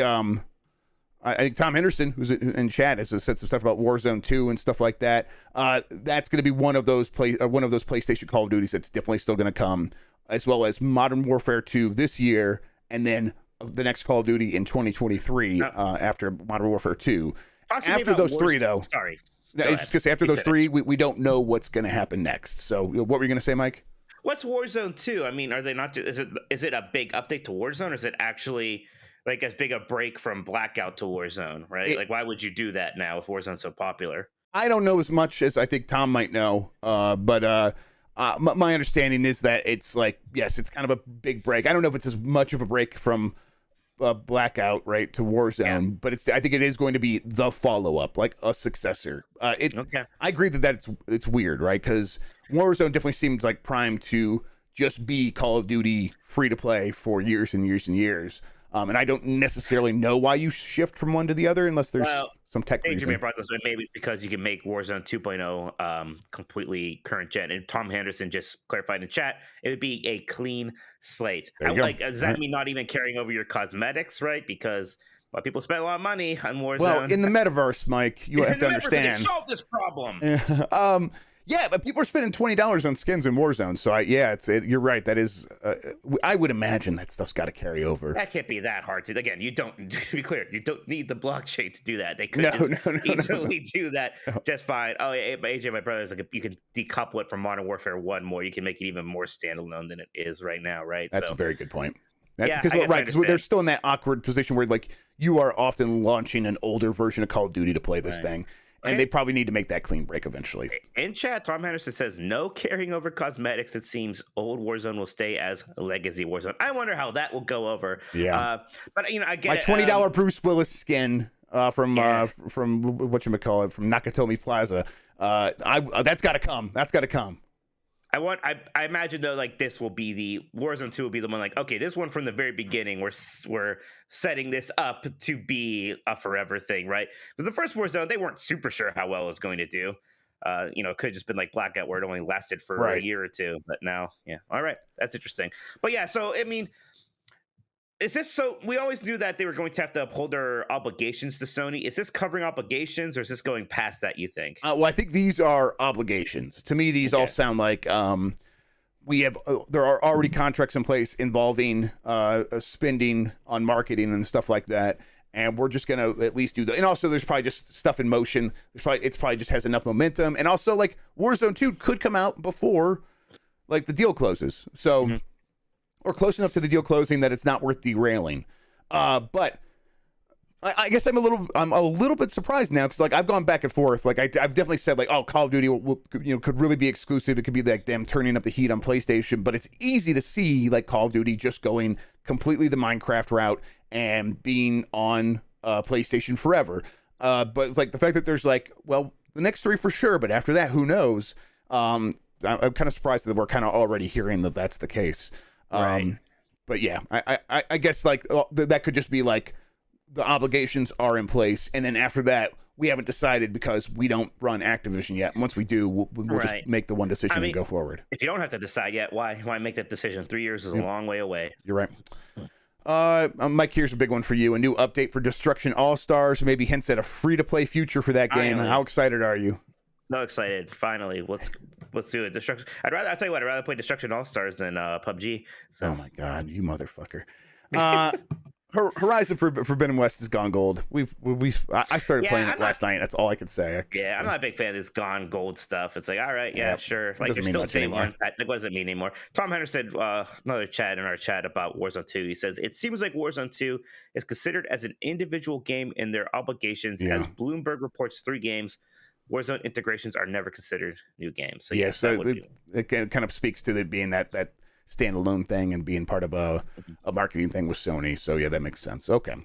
Tom Henderson, who's in chat, has said some stuff about Warzone 2 and stuff like that. That's going to be one of those PlayStation Call of Duties that's definitely still going to come, as well as Modern Warfare 2 this year, and then the next Call of Duty in 2023 after Modern Warfare 2. After those 3, though. Sorry. It's just because after those 3, we don't know what's going to happen next. So what were you going to say, Mike? What's Warzone 2? I mean, are they not? Is it a big update to Warzone, or is it actually like as big a break from Blackout to Warzone? Right? Like, why would you do that now if Warzone's so popular? I don't know as much as I think Tom might know, but my understanding is that it's like, yes, it's kind of a big break. I don't know if it's as much of a break from Blackout, right, to Warzone, but I think it is going to be the follow-up, like a successor. I agree that it's weird, right, because Warzone definitely seems like primed to just be Call of Duty free-to-play for years and years and years. And I don't necessarily know why you shift from one to the other unless there's some tech reason. Maybe it's because you can make Warzone 2.0 completely current gen. And Tom Henderson just clarified in chat, it would be a clean slate. Does that mean not even carrying over your cosmetics, right? Because people spend a lot of money on Warzone. Well, in the metaverse, Mike, you have to understand. They solved this problem. Yeah, but people are spending $20 on skins in Warzone. So you're right. That is, I would imagine that stuff's got to carry over. That can't be that hard to. Again, you don't. To be clear, you don't need the blockchain to do that. They could easily do that just fine. Oh, yeah, AJ, my brother, is like you can decouple it from Modern Warfare 1 more. You can make it even more standalone than it is right now, right? That's a very good point. Yeah, because they're still in that awkward position where like you are often launching an older version of Call of Duty to play this thing. And they probably need to make that clean break eventually. In chat, Tom Henderson says, no carrying over cosmetics. It seems old Warzone will stay as Legacy Warzone. I wonder how that will go over. Yeah. But, I get my $20 Bruce Willis skin from whatchamacallit, from Nakatomi Plaza. That's got to come. That's got to come. I imagine though, like this will be the Warzone 2 will be the one like, okay, this one from the very beginning, we're setting this up to be a forever thing, right? But the first Warzone, they weren't super sure how well it was going to do. It could have just been like Blackout where it only lasted for a year or two, but now, all right, that's interesting. But yeah, so I mean, is this so? We always knew that they were going to have to uphold their obligations to Sony. Is this covering obligations, or is this going past that? You think? Well, I think these are obligations. To me, these all sound like we have. There are already contracts in place involving spending on marketing and stuff like that, and we're just gonna at least do that. And also, there's probably just stuff in motion. It's probably just has enough momentum, and also like Warzone 2 could come out before like the deal closes. So. Mm-hmm. Or close enough to the deal closing that it's not worth derailing. But I guess I'm a little bit surprised now because like I've gone back and forth. Like I've definitely said like, oh, Call of Duty could really be exclusive. It could be like them turning up the heat on PlayStation. But it's easy to see like Call of Duty just going completely the Minecraft route and being on PlayStation forever. But it's like the fact that there's like, well, the next 3 for sure, but after that, who knows? I'm kind of surprised that we're kind of already hearing that that's the case. Right. But yeah, I guess like that could just be like the obligations are in place, and then after that we haven't decided because we don't run Activision yet. And once we do, we'll just make the one decision and go forward. If you don't have to decide yet, why make that decision? 3 years is a long way away. You're right. Mike, here's a big one for you. A new update for Destruction All-Stars, maybe hints at a free-to-play future for that game. How excited are you? No, excited. Finally, let's do it. Destruction. I'd rather play Destruction All-Stars than PUBG. So. Oh my god, you motherfucker. Horizon Forbidden West has gone gold. I started playing it last night. That's all I could say. Yeah, I'm not a big fan of this gone gold stuff. It's like, all right, sure. Like you're still saying one. Like, what does it mean anymore? Tom Hunter said another chat in our chat about Warzone 2. He says it seems like Warzone 2 is considered as an individual game in their obligations. As Bloomberg reports, 3 games. Warzone integrations are never considered new games. So it kind of speaks to it being that standalone thing and being part of a marketing thing with Sony. So yeah, that makes sense. Okay.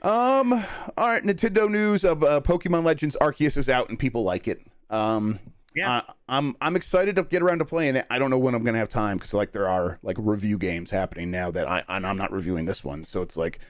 All right, Nintendo news of Pokemon Legends Arceus is out and people like it. Yeah, I'm excited to get around to playing it. I don't know when I'm gonna have time because like there are like review games happening now that I'm not reviewing this one, so it's like,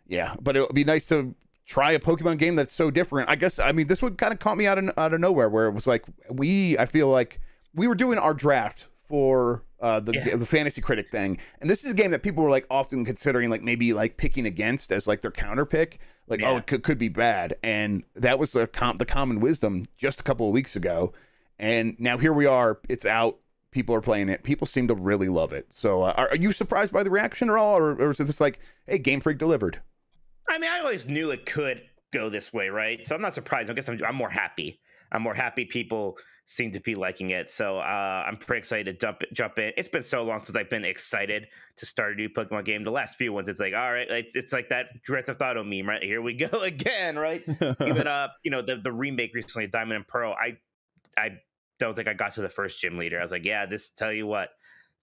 yeah. But it would be nice to try a Pokemon game that's so different. I guess this one kind of caught me out of nowhere, where it was like I feel like we were doing our draft for the fantasy critic thing, and this is a game that people were like often considering like maybe like picking against as like their counter pick, like oh it could be bad, and that was the common wisdom just a couple of weeks ago, and now here we are, it's out, people are playing it, people seem to really love it. So are you surprised by the reaction at all, or is it just like, hey, Game Freak delivered? I mean, I always knew it could go this way, right? So I'm not surprised. I guess I'm more happy. I'm more happy people seem to be liking it. So I'm pretty excited to jump in. It's been so long since I've been excited to start a new Pokemon game. The last few ones, it's like, all right, it's like that Grand Theft Auto meme, right? Here we go again, right? Even the remake recently, Diamond and Pearl. I don't think I got to the first gym leader. I was like, yeah, tell you what,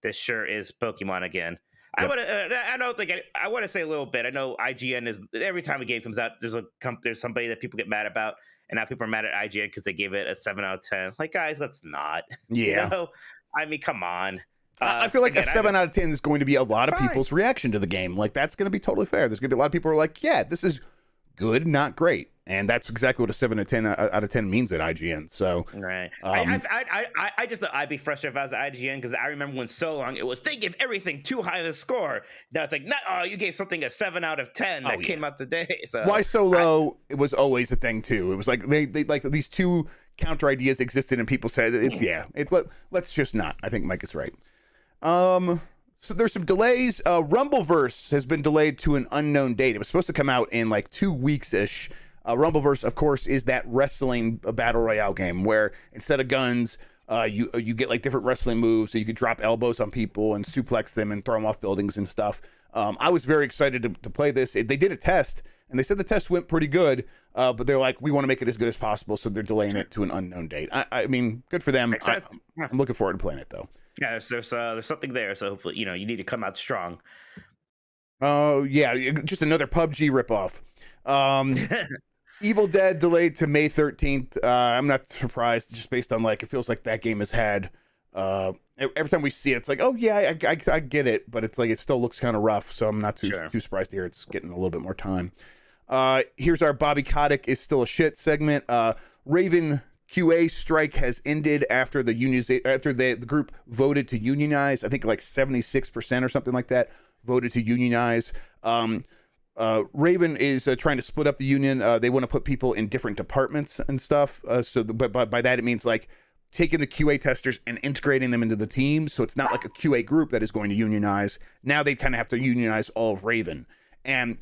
this sure is Pokemon again. Yep. I want to say a little bit. I know IGN is, every time a game comes out, there's somebody that people get mad about, and now people are mad at IGN because they gave it a 7 out of 10. Like, guys, let's not. Yeah. You know? I mean, come on. I feel like a 7 out of 10 is going to be a lot of people's reaction to the game. Like, that's going to be totally fair. There's going to be a lot of people who are like, yeah, this is good, not great. And that's exactly what a 7 out of 10 means at IGN. So, right. I just thought I'd be frustrated if I was at IGN, because I remember when so long it was they give everything too high of a score. Now it's like, you gave something a 7 out of 10 that came out today. So why so low? It was always a thing too. It was like they like these two counter ideas existed, and people said let's just not. I think Mike is right. So there's some delays. Rumbleverse has been delayed to an unknown date. It was supposed to come out in like 2 weeks ish. Rumbleverse, of course, is that wrestling battle royale game where instead of guns, you get like different wrestling moves, so you could drop elbows on people and suplex them and throw them off buildings and stuff. I was very excited to play this. They did a test, and they said the test went pretty good, but they're like, we want to make it as good as possible, so they're delaying it to an unknown date. I mean, good for them. I'm looking forward to playing it, though. Yeah, there's something there, so hopefully, you need to come out strong. Oh, yeah, just another PUBG ripoff. Evil Dead delayed to May 13th. I'm not surprised, just based on like, it feels like that game has had every time we see it, it's like, oh yeah, I get it, but it's like it still looks kind of rough, so I'm not too surprised to hear it's getting a little bit more time. Here's our Bobby Kotick is still a shit segment. Raven QA strike has ended after the group voted to unionize. I think like 76% or something like that voted to unionize. Raven is trying to split up the union. They want to put people in different departments and stuff. But by that it means like taking the QA testers and integrating them into the team. So it's not like a QA group that is going to unionize. Now they kind of have to unionize all of Raven, and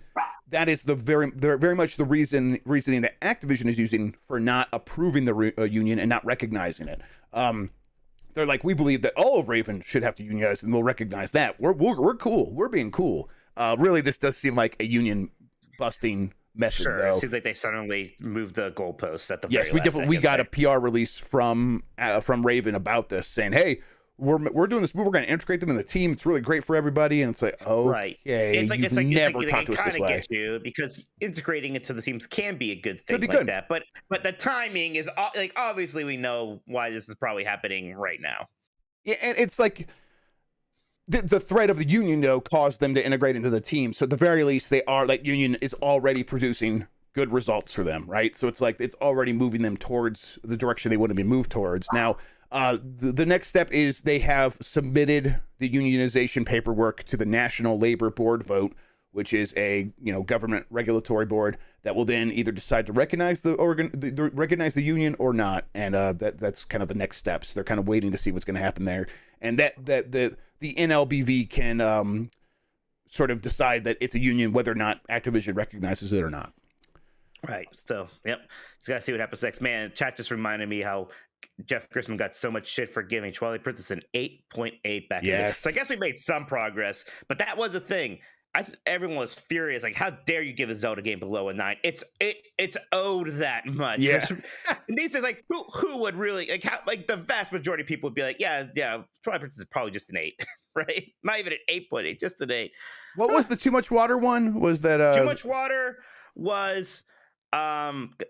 that is the very much the reasoning that Activision is using for not approving the union and not recognizing it. They're like, we believe that all of Raven should have to unionize, and we'll recognize that. We're cool. We're being cool. Really, this does seem like a union busting method. Sure, though. It seems like they suddenly moved the goalposts at the yes, we got a PR release from Raven about this, saying, hey, we're doing this move. We're going to integrate them in the team. It's really great for everybody. And it's like, oh, right. It's like never talked to us this way. Get you, because integrating into the teams can be a good thing like that. But the timing is like, obviously we know why this is probably happening right now. Yeah, and it's like the threat of the union though caused them to integrate into the team. So at the very least, that union is already producing good results for them, right? So it's like it's already moving them towards the direction they want to be moved towards. Now, the next step is they have submitted the unionization paperwork to the National Labor Board vote, which is a government regulatory board that will then either decide to recognize recognize the union or not, and that's kind of the next steps. They're kind of waiting to see what's going to happen there, and that the NLBV can sort of decide that it's a union whether or not Activision recognizes it or not. Right. So, yep. Just gotta see what happens next. Man, chat just reminded me how Jeff Grisman got so much shit for giving Twilight Princess an 8.8 back in the day. So I guess we made some progress, but that was a thing. Everyone was furious. Like, how dare you give a Zelda game below a 9? It's owed that much. Yeah. And these days, like, who would really like the vast majority of people would be like, yeah, Twilight Princess is probably just an 8, right? Not even an 8.8, just an 8. What was the Too Much Water one? Was that Too Much Water was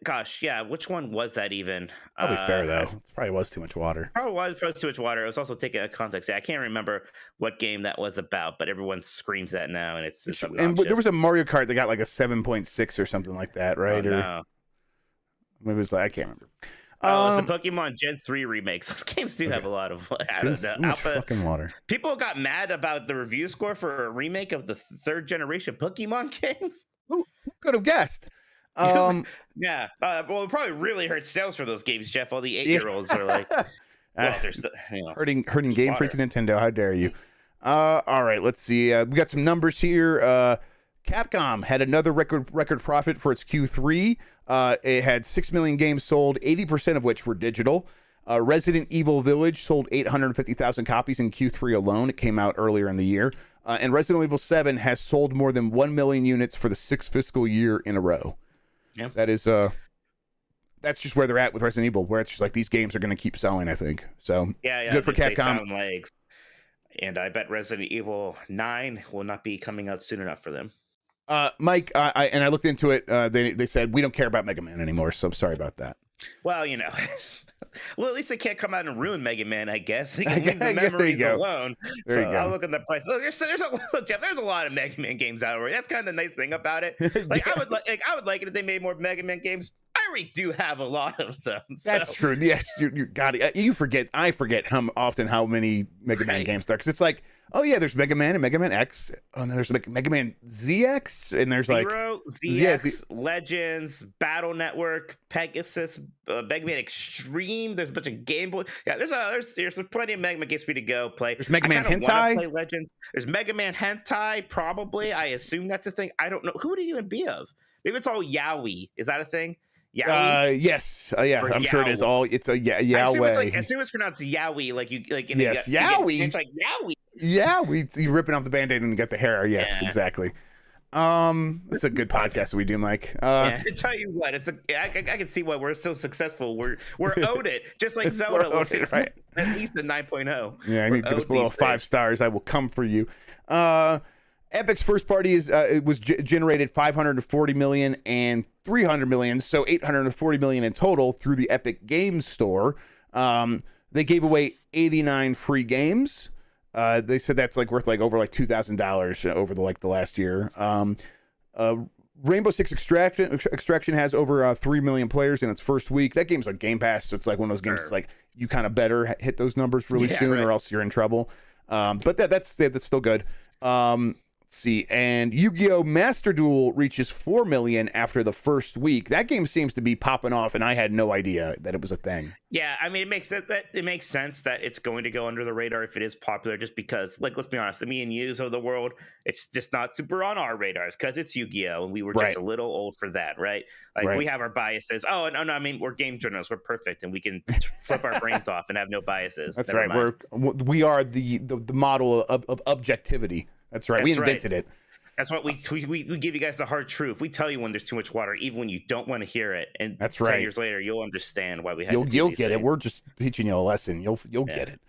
Gosh, yeah. Which one was that even? Probably fair though. It probably was too much water. Probably was too much water. It was also taken out of context. I can't remember what game that was about, but everyone screams that now, and it's and there was a Mario Kart that got like a 7.6 or something like that, right? Oh, no. Maybe it was like I can't remember. It's the Pokemon Gen 3 remakes. Those games do have a lot of alpha. Fucking water. People got mad about the review score for a remake of the third generation Pokemon games. Who could have guessed? Yeah. Well, it probably really hurt sales for those games, Jeff. All the 8-year-olds are like, well, they're still, hurting Game Freak and Nintendo. How dare you? All right, let's see. We got some numbers here. Capcom had another record profit for its Q3. It had 6 million games sold, 80% of which were digital. Resident Evil Village sold 850,000 copies in Q3 alone. It came out earlier in the year. And Resident Evil 7 has sold more than 1 million units for the 6th fiscal year in a row. Yeah. That is that's just where they're at with Resident Evil, where it's just like these games are going to keep selling, I think. So yeah, good for Capcom. Found legs. And I bet Resident Evil 9 will not be coming out soon enough for them. Mike, I looked into it. They said we don't care about Mega Man anymore, so I'm sorry about that. Well, well, at least they can't come out and ruin Mega Man, I guess. They can leave the memories there you go. Alone. There you go. I'll look at the price. Look, Jeff, there's a lot of Mega Man games out already. That's kind of the nice thing about it. Like, I would like it if they made more Mega Man games. I already do have a lot of them. So. That's true. Yes, you got it. I forget how many Mega Man games there, because it's like, oh yeah, there's Mega Man and Mega Man X, and then there's Mega Man ZX, and there's Zero, ZX, Legends, Battle Network, Pegasus, Mega Man Extreme. There's a bunch of Game Boy. Yeah, there's plenty of Mega Man games for me to go play. There's Mega Man Hentai. Play Legends. There's Mega Man Hentai. Probably, I assume that's a thing. I don't know. Who would it even be of? Maybe it's all yaoi. Is that a thing? Yaoi? Yes. Yeah, I'm sure it is all. It's a yaoi. I assume it's pronounced yaoi. Yes, yaoi. It's like yaoi. Yeah, you're ripping off the Band-Aid and get the hair. Yes, exactly. It's a good podcast that we do, Mike. I tell you what, I can see why we're so successful. We're owed it, just like Zelda. Right? At least a 9.0. Yeah, I need to give us below 5 stars. I will come for you. Epic's first party was generated 540 million and 300 million, so 840 million in total through the Epic Games Store. They gave away 89 free games. They said that's worth over $2,000 over the last year. Rainbow Six Extraction has over 3 million players in its first week. That game's on Game Pass, so it's one of those games. It's you kind of better hit those numbers really soon, or else you're in trouble. But that's still good. Let's see, and Yu-Gi-Oh! Master Duel reaches 4 million after the first week. That game seems to be popping off, and I had no idea that it was a thing. Yeah, I mean, it makes sense that it's going to go under the radar if it is popular, just because, let's be honest, the me and yous of the world, it's just not super on our radars because it's Yu-Gi-Oh! And we were just a little old for that, right? We have our biases. Oh, no, I mean, we're game journalists. We're perfect, and we can flip our brains off and have no biases. That's right. We are the model of objectivity. That's right. We invented it. That's what we give you guys the hard truth. We tell you when there's too much water, even when you don't want to hear it. And that's right. 10 years later, you'll understand why we had. You'll get it. We're just teaching you a lesson. You'll get it.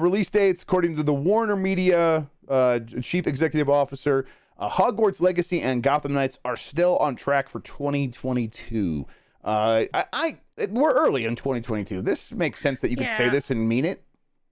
Release dates, according to the Warner Media Chief Executive Officer, Hogwarts Legacy and Gotham Knights are still on track for 2022. We're early in 2022. This makes sense that you could say this and mean it.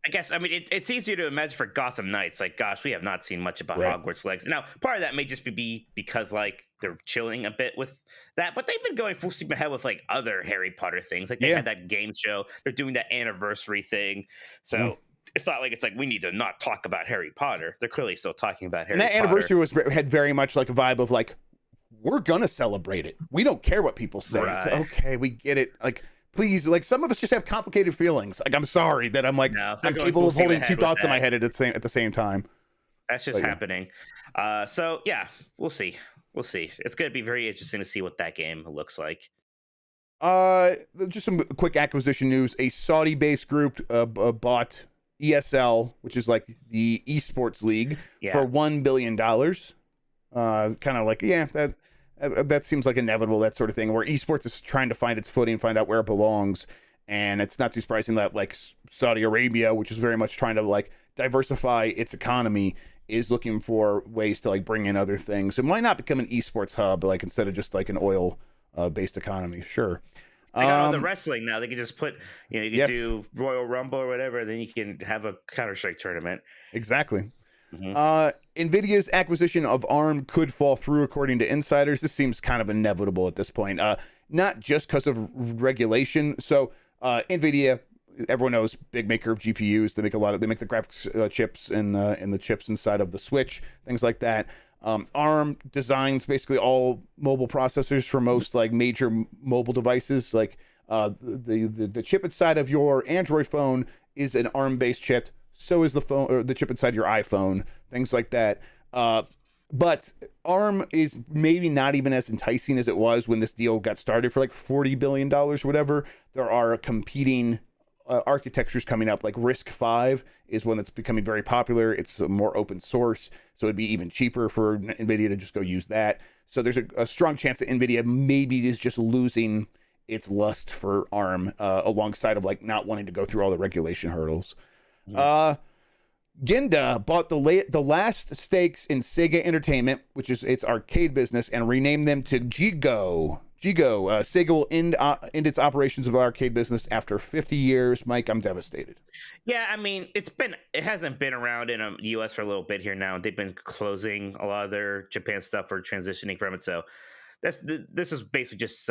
I guess, I mean, it's easier to imagine for Gotham Knights. Gosh, we have not seen much about Hogwarts Legacy. Now, part of that may just be because, they're chilling a bit with that. But they've been going full steam ahead with, other Harry Potter things. They had that game show. They're doing that anniversary thing. So it's not it's we need to not talk about Harry Potter. They're clearly still talking about Harry Potter. And that anniversary had very much a vibe of, we're going to celebrate it. We don't care what people say. Right. It's okay, we get it. Please, some of us just have complicated feelings. I'm sorry that I'm capable of holding 2 thoughts in my head at the same time. That's just happening. So yeah, we'll see. It's going to be very interesting to see what that game looks like. Just some quick acquisition news. A Saudi-based group bought ESL, which is the esports league, for $1 billion. That seems inevitable, that sort of thing, where esports is trying to find its footing, find out where it belongs. And it's not too surprising that Saudi Arabia, which is very much trying to diversify its economy, is looking for ways to bring in other things. It might not become an esports hub, instead of just an oil based economy. Sure. I got all the wrestling now. They can just put, you can do Royal Rumble or whatever, then you can have a Counter-Strike tournament. Exactly. Nvidia's acquisition of ARM could fall through, according to insiders. This seems kind of inevitable at this point, not just because of regulation. So Nvidia, everyone knows, big maker of GPUs. They make the graphics chips and the chips inside of the Switch, things like that. ARM designs basically all mobile processors for most like major mobile devices. Like the chip inside of your Android phone is an ARM based chip. So is the phone, or the chip inside your iPhone, things like that. But ARM is maybe not even as enticing as it was when this deal got started for like $40 billion or whatever. There are competing architectures coming up, like RISC-V is one that's becoming very popular. It's more open source, so it'd be even cheaper for Nvidia to just go use that. So there's a strong chance that Nvidia maybe is just losing its lust for ARM alongside of like not wanting to go through all the regulation hurdles. Genda bought the last stakes in Sega Entertainment, which is its arcade business, and renamed them to Jigo. Sega will end its operations of the arcade business after 50 years. Mike, I'm devastated. Yeah, I mean, it hasn't been around in the U.S. for a little bit here now. They've been closing a lot of their Japan stuff or transitioning from it. So this is basically just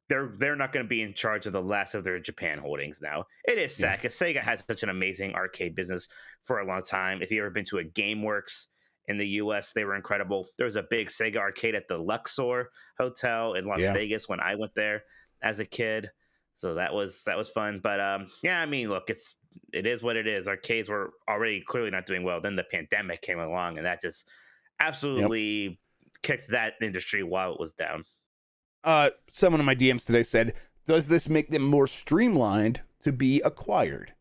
they're not going to be in charge of the last of their Japan holdings now. It is sad because Sega has such an amazing arcade business for a long time. If you've ever been to a GameWorks in the U.S., they were incredible. There was a big Sega arcade at the Luxor Hotel in Las Vegas when I went there as a kid. So that was fun. But I mean, look, it is what it is. Arcades were already clearly not doing well. Then the pandemic came along, and that just absolutely kicked that industry while it was down. Someone in my DMs today said, does this make them more streamlined to be acquired?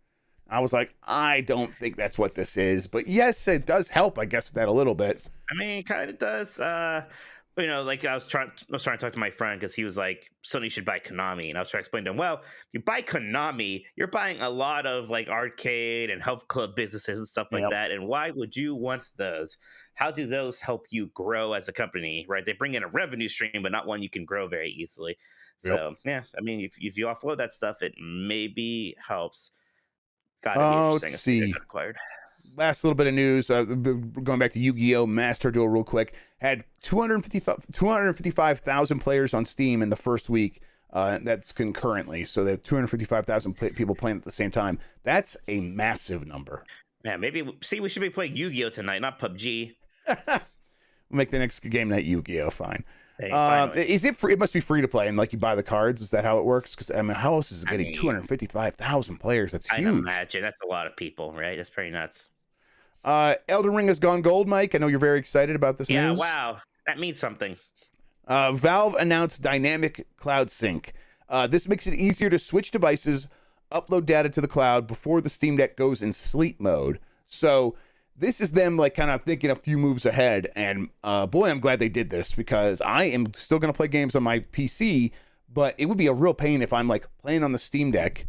I was like, I don't think that's what this is, but yes, it does help, I guess, that a little bit. I mean, it kind of does. Like I was trying to talk to my friend because he was like, Sony should buy Konami, and I was trying to explain to him, well, if you buy Konami, you're buying a lot of like arcade and health club businesses and stuff like that. And why would you want those? How do those help you grow as a company? Right? They bring in a revenue stream, but not one you can grow very easily. So I mean, if you offload that stuff, it maybe helps. Gotta be interesting. Let's see. Acquired. Last little bit of news, going back to Yu-Gi-Oh! Master Duel real quick, had 255,000 players on Steam in the first week. That's concurrently. So they have 255,000 people playing at the same time. That's a massive number. Yeah, maybe, we should be playing Yu-Gi-Oh! Tonight, not PUBG. We'll make the next game night Yu-Gi-Oh! Fine. Hey, is it free? It must be free to play, and like you buy the cards. Is that how it works? Because I mean, how else is it getting 255,000 players? That's huge. I imagine that's a lot of people, right? That's pretty nuts. Elden Ring has gone gold, Mike. I know you're very excited about this news. Yeah, wow. That means something. Valve announced dynamic cloud sync. This makes it easier to switch devices, upload data to the cloud before the Steam Deck goes in sleep mode. So this is them like kind of thinking a few moves ahead. And boy, I'm glad they did this, because I am still going to play games on my PC, but it would be a real pain if I'm like playing on the Steam Deck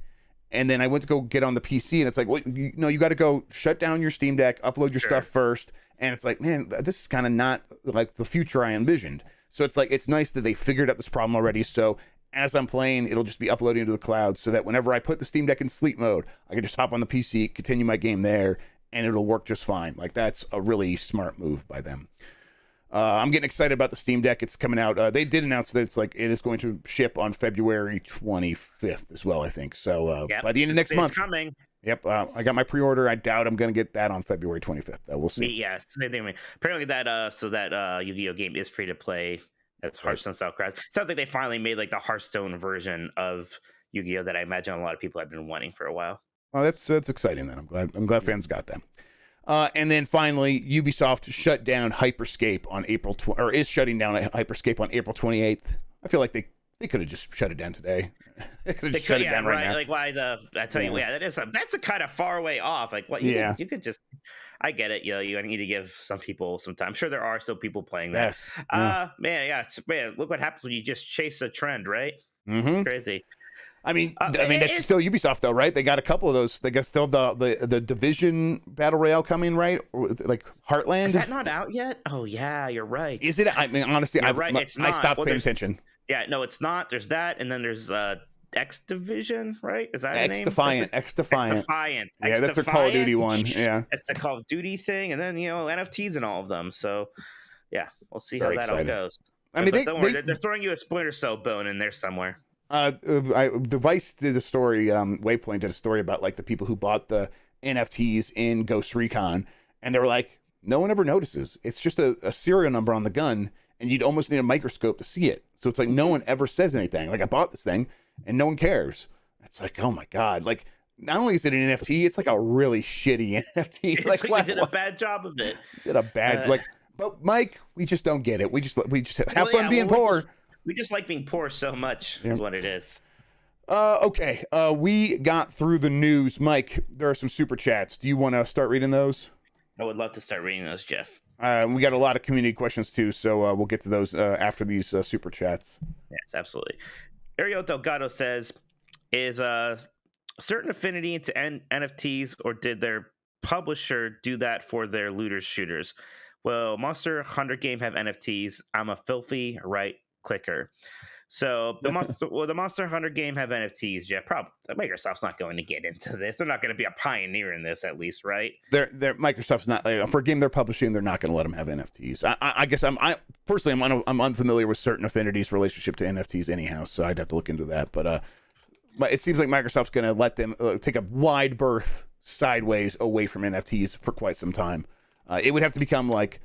and then I went to go get on the PC, and it's like, well, you got to go shut down your Steam Deck, upload your stuff first. And it's like, man, this is kind of not like the future I envisioned. So it's like, it's nice that they figured out this problem already. So as I'm playing, it'll just be uploading to the cloud, so that whenever I put the Steam Deck in sleep mode, I can just hop on the PC, continue my game there, and it'll work just fine. Like, that's a really smart move by them. I'm getting excited about the Steam Deck. It's coming out. They did announce that it is going to ship on February 25th as well, I think. So by the end of next month. It's coming. Yep. I got my pre-order. I doubt I'm going to get that on February 25th. We'll see. Yeah, same thing. Apparently that Yu-Gi-Oh! Game is free to play. That's Hearthstone style craft. Sounds like they finally made like the Hearthstone version of Yu-Gi-Oh! That I imagine a lot of people have been wanting for a while. Oh, that's exciting then. I'm glad fans got them. And then finally, Ubisoft shut down Hyperscape on is shutting down Hyperscape on April 28th. I feel like they could have just shut it down today. They could have just shut it down right now. Like, why I tell you, that's a kind of far way off. Like, what? You could just. I get it. You need to give some people some time. I'm sure there are still people playing that. Yes. Man, look what happens when you just chase a trend, right? Mm-hmm. It's crazy. I mean, that's still Ubisoft though, right? They got a couple of those. They got still the Division Battle Royale coming, right? Or like Heartland. Is that not out yet? Oh yeah, you're right. Is it? I mean, honestly, right. It's not. I stopped paying attention. Yeah, no, it's not. There's that, and then there's X Division, right? Is that the name? Defiant. X Defiant. Yeah, that's their Call of Duty one. Yeah, it's the Call of Duty thing, and then NFTs and all of them. So yeah, we'll see how that all goes. I mean, don't worry, they're throwing you a Splinter Cell bone in there somewhere. The Vice did a story. Waypoint did a story about like the people who bought the NFTs in Ghost Recon, and they were like, no one ever notices. It's just a serial number on the gun, and you'd almost need a microscope to see it. So it's like no one ever says anything. Like, I bought this thing, and no one cares. It's like, oh my god! Like, not only is it an NFT, it's like a really shitty NFT. It's like you did a bad job of it. Did a bad But Mike, we just don't get it. We just have fun being poor. We just like being poor so much. Is what it is. Okay. We got through the news. Mike, there are some super chats. Do you want to start reading those? I would love to start reading those, Jeff. We got a lot of community questions too, so we'll get to those after these super chats. Yes, absolutely. Ariel Delgado says, is a certain affinity into NFTs, or did their publisher do that for their looters shooters? Well, Monster Hunter Game have NFTs. I'm a filthy right clicker. So the Monster Hunter Game have NFTs, Jeff. Probably Microsoft's not going to get into this. They're not going to be a pioneer in this, at least, right? Microsoft's not for a game they're publishing. They're not going to let them have NFTs. I guess I'm unfamiliar with certain affinities relationship to NFTs anyhow, so I'd have to look into that. But it seems like Microsoft's going to let them take a wide berth sideways away from NFTs for quite some time. It would have to become like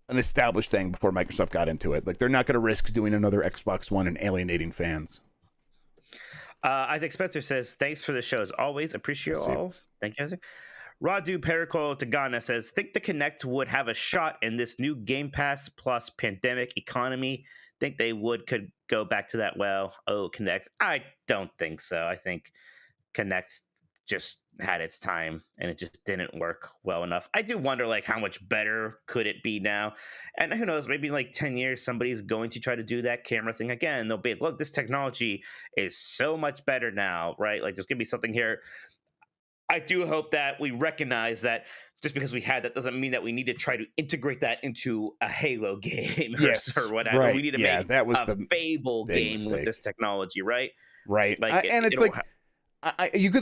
an established thing before Microsoft got into it. Like, they're not going to risk doing another Xbox One and alienating fans. Isaac Spencer says, thanks for the show as always. Appreciate all. Thank you, Isaac. Radu Perico Tagana says, think the Kinect would have a shot in this new Game Pass plus pandemic economy. Think they could go back to that? Well, Kinect. I don't think so. I think Kinect just had its time and it just didn't work well enough. I do wonder, like, how much better could it be now? And who knows, maybe in like 10 years somebody's going to try to do that camera thing again. They'll be, look, this technology is so much better now, right? Like, there's gonna be something here. I do hope that we recognize that just because we had that doesn't mean that we need to try to integrate that into a Halo game or whatever. Right. We need to make that was a Fable game mistake with this technology, right? Right. Like, you could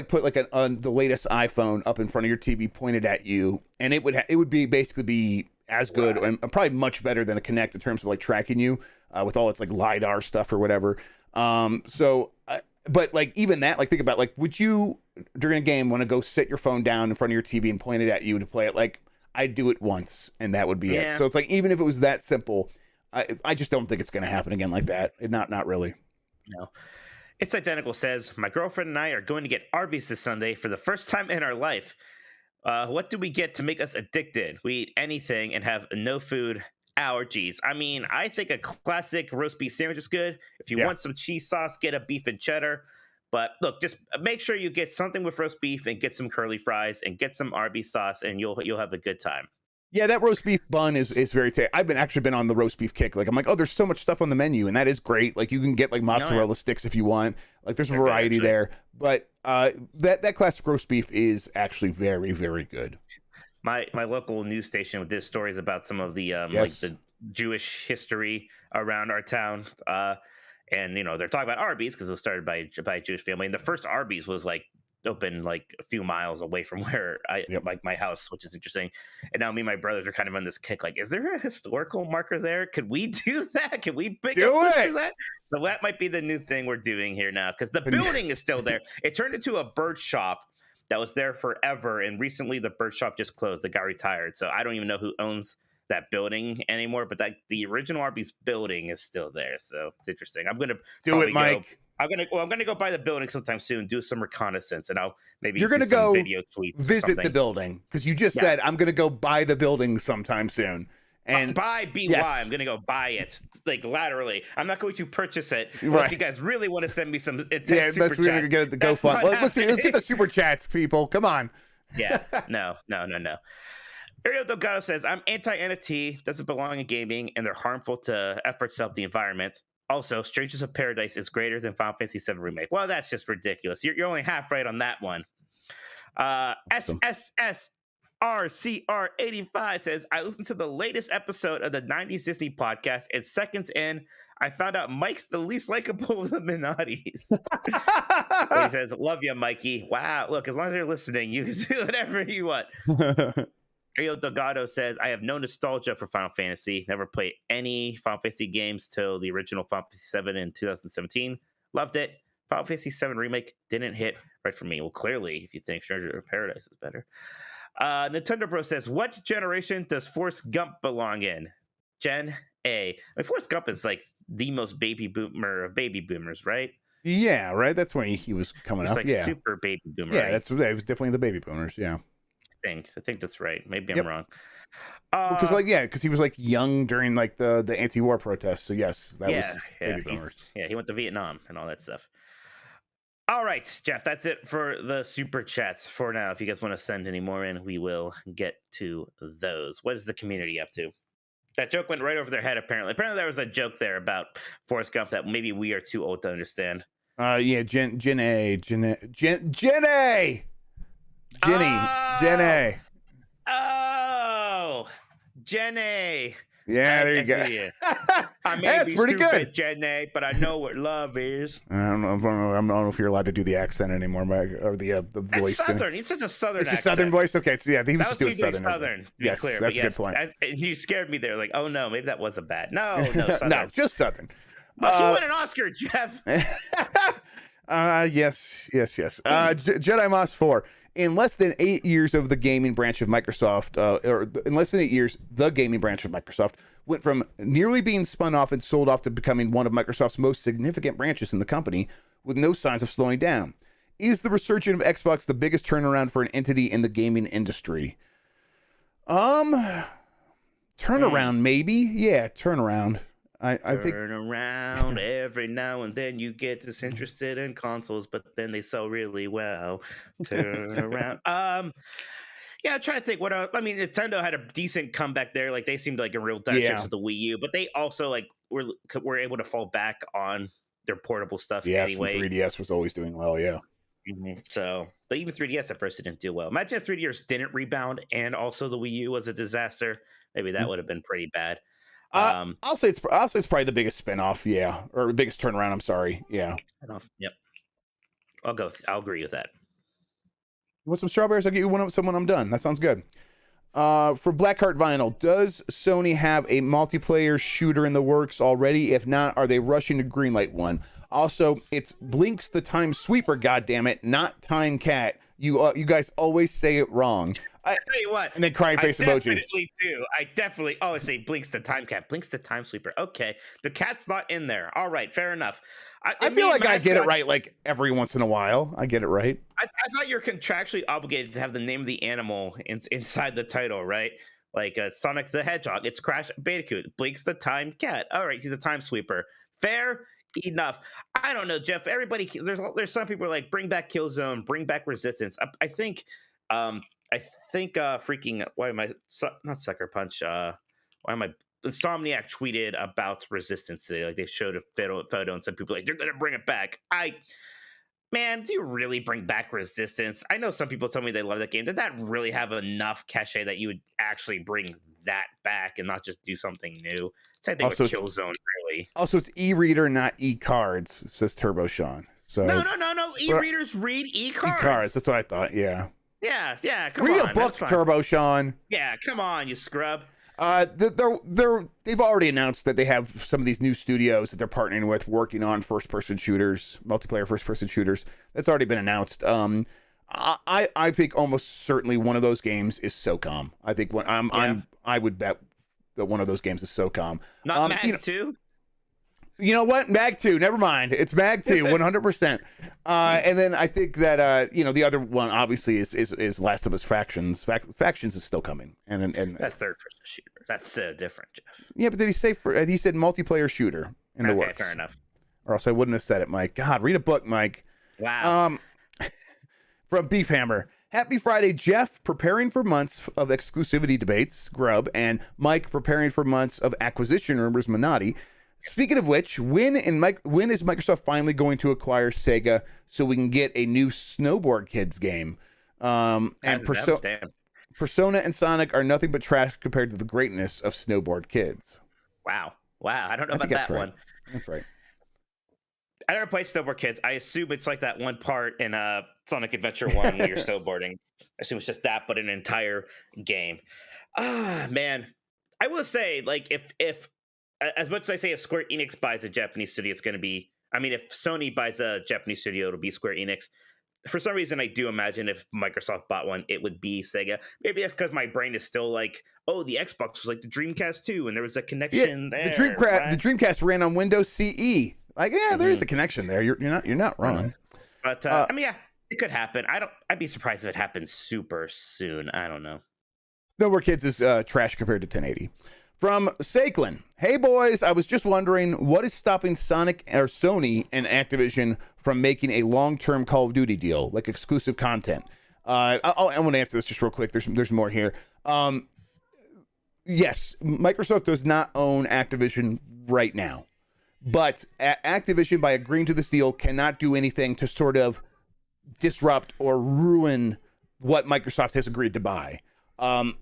put like the latest iPhone up in front of your TV pointed at you, and it would basically be as good and probably much better than a Kinect in terms of like tracking you with all its like LiDAR stuff or whatever. But like, even that, like, think about, like, would you during a game want to go sit your phone down in front of your TV and point it at you to play it? Like, I'd do it once and that would be it. So it's like, even if it was that simple, I just don't think it's going to happen again like that. Not really. No. It's Identical says, my girlfriend and I are going to get Arby's this Sunday for the first time in our life. What do we get to make us addicted? We eat anything and have no food allergies. I mean, I think a classic roast beef sandwich is good. If you want some cheese sauce, get a beef and cheddar. But look, just make sure you get something with roast beef and get some curly fries and get some Arby's sauce, and you'll have a good time. Yeah, that roast beef bun is very I've been on the roast beef kick. Like, I'm like, oh, there's so much stuff on the menu, and that is great. Like, you can get like mozzarella sticks if you want. Like, there's a variety there. But that classic roast beef is actually very, very good. My local news station did stories about some of the like the Jewish history around our town. And they're talking about Arby's because it was started by a Jewish family. And the first Arby's was like open like a few miles away from where like my house, which is interesting. And now me and my brothers are kind of on this kick, like, is there a historical marker there? Could we do that? Can we pick up for that? So that might be the new thing we're doing here now, because the building is still there. It turned into a bird shop that was there forever, and recently the bird shop just closed. The guy retired, so I don't even know who owns that building anymore, but the original Arby's building is still there. So it's interesting. I'm gonna do it, Mike. I'm gonna go by the building sometime soon, do some reconnaissance, and I'll maybe you're gonna go video tweets, visit the building, because you just said I'm gonna go buy the building sometime soon. And buy BY, I'm gonna go buy it, like, laterally. I'm not going to purchase it unless you guys really want to send me some. Unless we're gonna get it to GoFundMe. Let's get the super chats, people. Come on. No. Ariel Delgado says, I'm anti-NFT, doesn't belong in gaming, and they're harmful to efforts of the environment. Also, Strangers of Paradise is greater than Final Fantasy VII Remake. Well, that's just ridiculous. You're only half right on that one. SSS RCR85 says, I listened to the latest episode of the 90s Disney podcast, and seconds in, I found out Mike's the least likable of the Minottis. He says, love you, Mikey. Wow. Look, as long as you're listening, you can do whatever you want. Rio Delgado says, I have no nostalgia for Final Fantasy. Never played any Final Fantasy games till the original Final Fantasy VII in 2017. Loved it. Final Fantasy VII Remake didn't hit right for me. Well, clearly, if you think Stranger of Paradise is better. Nintendo Bro says, what generation does Forrest Gump belong in? Gen A. I mean, Forrest Gump is like the most baby boomer of baby boomers, right? Yeah, right. That's when he was coming He's up. like Yeah, super baby boomer. yeah, right? it was definitely the baby boomers. Yeah, I think that's right. Maybe Yep. I'm wrong. Because he was like young during like the anti-war protests. So yes, that was baby boomers. He went to Vietnam and all that stuff. All right, Jeff, that's it for the super chats for now. If you guys want to send any more in, we will get to those. What is the community up to? That joke went right over their head, apparently. Apparently, there was a joke there about Forrest Gump that maybe we are too old to understand. Yeah, Jenny. Oh, Jenny. Yeah, there you go. I may That's be pretty stupid, good. Jenny, but I know what love is. I don't know if you're allowed to do the accent anymore, or the voice. It's Southern. He says a Southern It's a accent. Southern voice. Okay, so yeah, he was just doing Southern. Southern. To be Yes, clear, that's a good point. You scared me there. Like, oh no, maybe that was a bad. No, Southern. No, just Southern. But you won an Oscar, Jeff. Yes. Jedi Moss 4. In less than 8 years of the gaming branch of Microsoft, in less than 8 years, the gaming branch of Microsoft went from nearly being spun off and sold off to becoming one of Microsoft's most significant branches in the company, with no signs of slowing down. Is the resurgence of Xbox the biggest turnaround for an entity in the gaming industry? Turnaround, maybe. Yeah, turnaround. I think Turn around every now and then you get disinterested in consoles, but then they sell really well. Turn around. Yeah, I'm trying to think what else. I mean, Nintendo had a decent comeback there. Like they seemed like a real dire straits with the Wii U, but they also like were able to fall back on their portable stuff anyway. And 3DS was always doing well. Yeah. Mm-hmm. So, but even 3DS at first it didn't do well. Imagine if 3DS didn't rebound and also the Wii U was a disaster. Maybe that would have been pretty bad. I'll say it's probably the biggest spinoff, yeah, or the biggest turnaround. I'm sorry, yeah. Yep, I'll agree with that. You want some strawberries? I'll get you some when I'm done. That sounds good. For Blackheart Vinyl, does Sony have a multiplayer shooter in the works already? If not, are they rushing to greenlight one? Also, it's Blinks the Time Sweeper, goddammit, not Time Cat. You guys always say it wrong. I tell you what, and then crying face emoji. I definitely always say Blinks the Time Cat, Blinks the Time Sweeper. Okay, the cat's not in there. All right, fair enough. I feel like I get it right like every once in a while. I get it right. I thought you're contractually obligated to have the name of the animal inside the title, right? Like Sonic the Hedgehog, it's Crash Bandicoot. Blinks the Time Cat. All right, he's a time sweeper. Fair enough. I don't know, Jeff. Everybody, there's some people are like, bring back Killzone, bring back Resistance. I think freaking not Sucker Punch. Insomniac tweeted about Resistance today. Like they showed a photo and some people like they're gonna bring it back. Man, do you really bring back Resistance? I know some people tell me they love that game. Did that really have enough cachet that you would actually bring that back and not just do something new? Same thing with Killzone, really. Also, it's e-reader, not e-cards, says Turbo Sean. So no. E-readers read e-cards. E-cards, that's what I thought, yeah. Yeah, come on. Read a book, Turbo Sean. Yeah, come on, you scrub. They've already announced that they have some of these new studios that they're partnering with, working on first-person shooters, multiplayer first-person shooters. That's already been announced. I think almost certainly one of those games is SOCOM. I think I would bet that one of those games is SOCOM. Not Mag 2? You know what? Mag 2. Never mind. It's Mag 2, 100%. And then I think that the other one obviously is Last of Us Factions. Factions is still coming, and that's third-person shooter. That's different, Jeff. Yeah, but did he say he said multiplayer shooter in the works? Fair enough. Or else I wouldn't have said it, Mike. God, read a book, Mike. Wow. From Beef Hammer. Happy Friday, Jeff, preparing for months of exclusivity debates, Grubb, and Mike preparing for months of acquisition rumors, Minotti. Speaking of which, when is Microsoft finally going to acquire Sega so we can get a new Snowboard Kids game? And Persona and Sonic are nothing but trash compared to the greatness of Snowboard Kids. Wow. I don't know about that one. That's right. I never played Snowboard Kids. I assume it's like that one part in Sonic Adventure 1 where you're snowboarding. I assume it's just that, but an entire game. Man. I will say, like, if as much as I say if Square Enix buys a Japanese studio, it's going to be... I mean, if Sony buys a Japanese studio, it'll be Square Enix. For some reason, I do imagine if Microsoft bought one, it would be Sega. Maybe that's because my brain is still like, oh, the Xbox was like the Dreamcast too, and there was a connection there. The Dreamcast ran on Windows CE. Like, yeah, there is a connection there. You're not wrong. But I mean, yeah, it could happen. I'd be surprised if it happens super soon. I don't know. Snowboard Kids is trash compared to 1080. From Sakelin, hey boys, I was just wondering what is stopping Sony and Activision from making a long-term Call of Duty deal, like exclusive content. I want to answer this just real quick. There's more here. Yes, Microsoft does not own Activision right now, but Activision, by agreeing to this deal, cannot do anything to sort of disrupt or ruin what Microsoft has agreed to buy.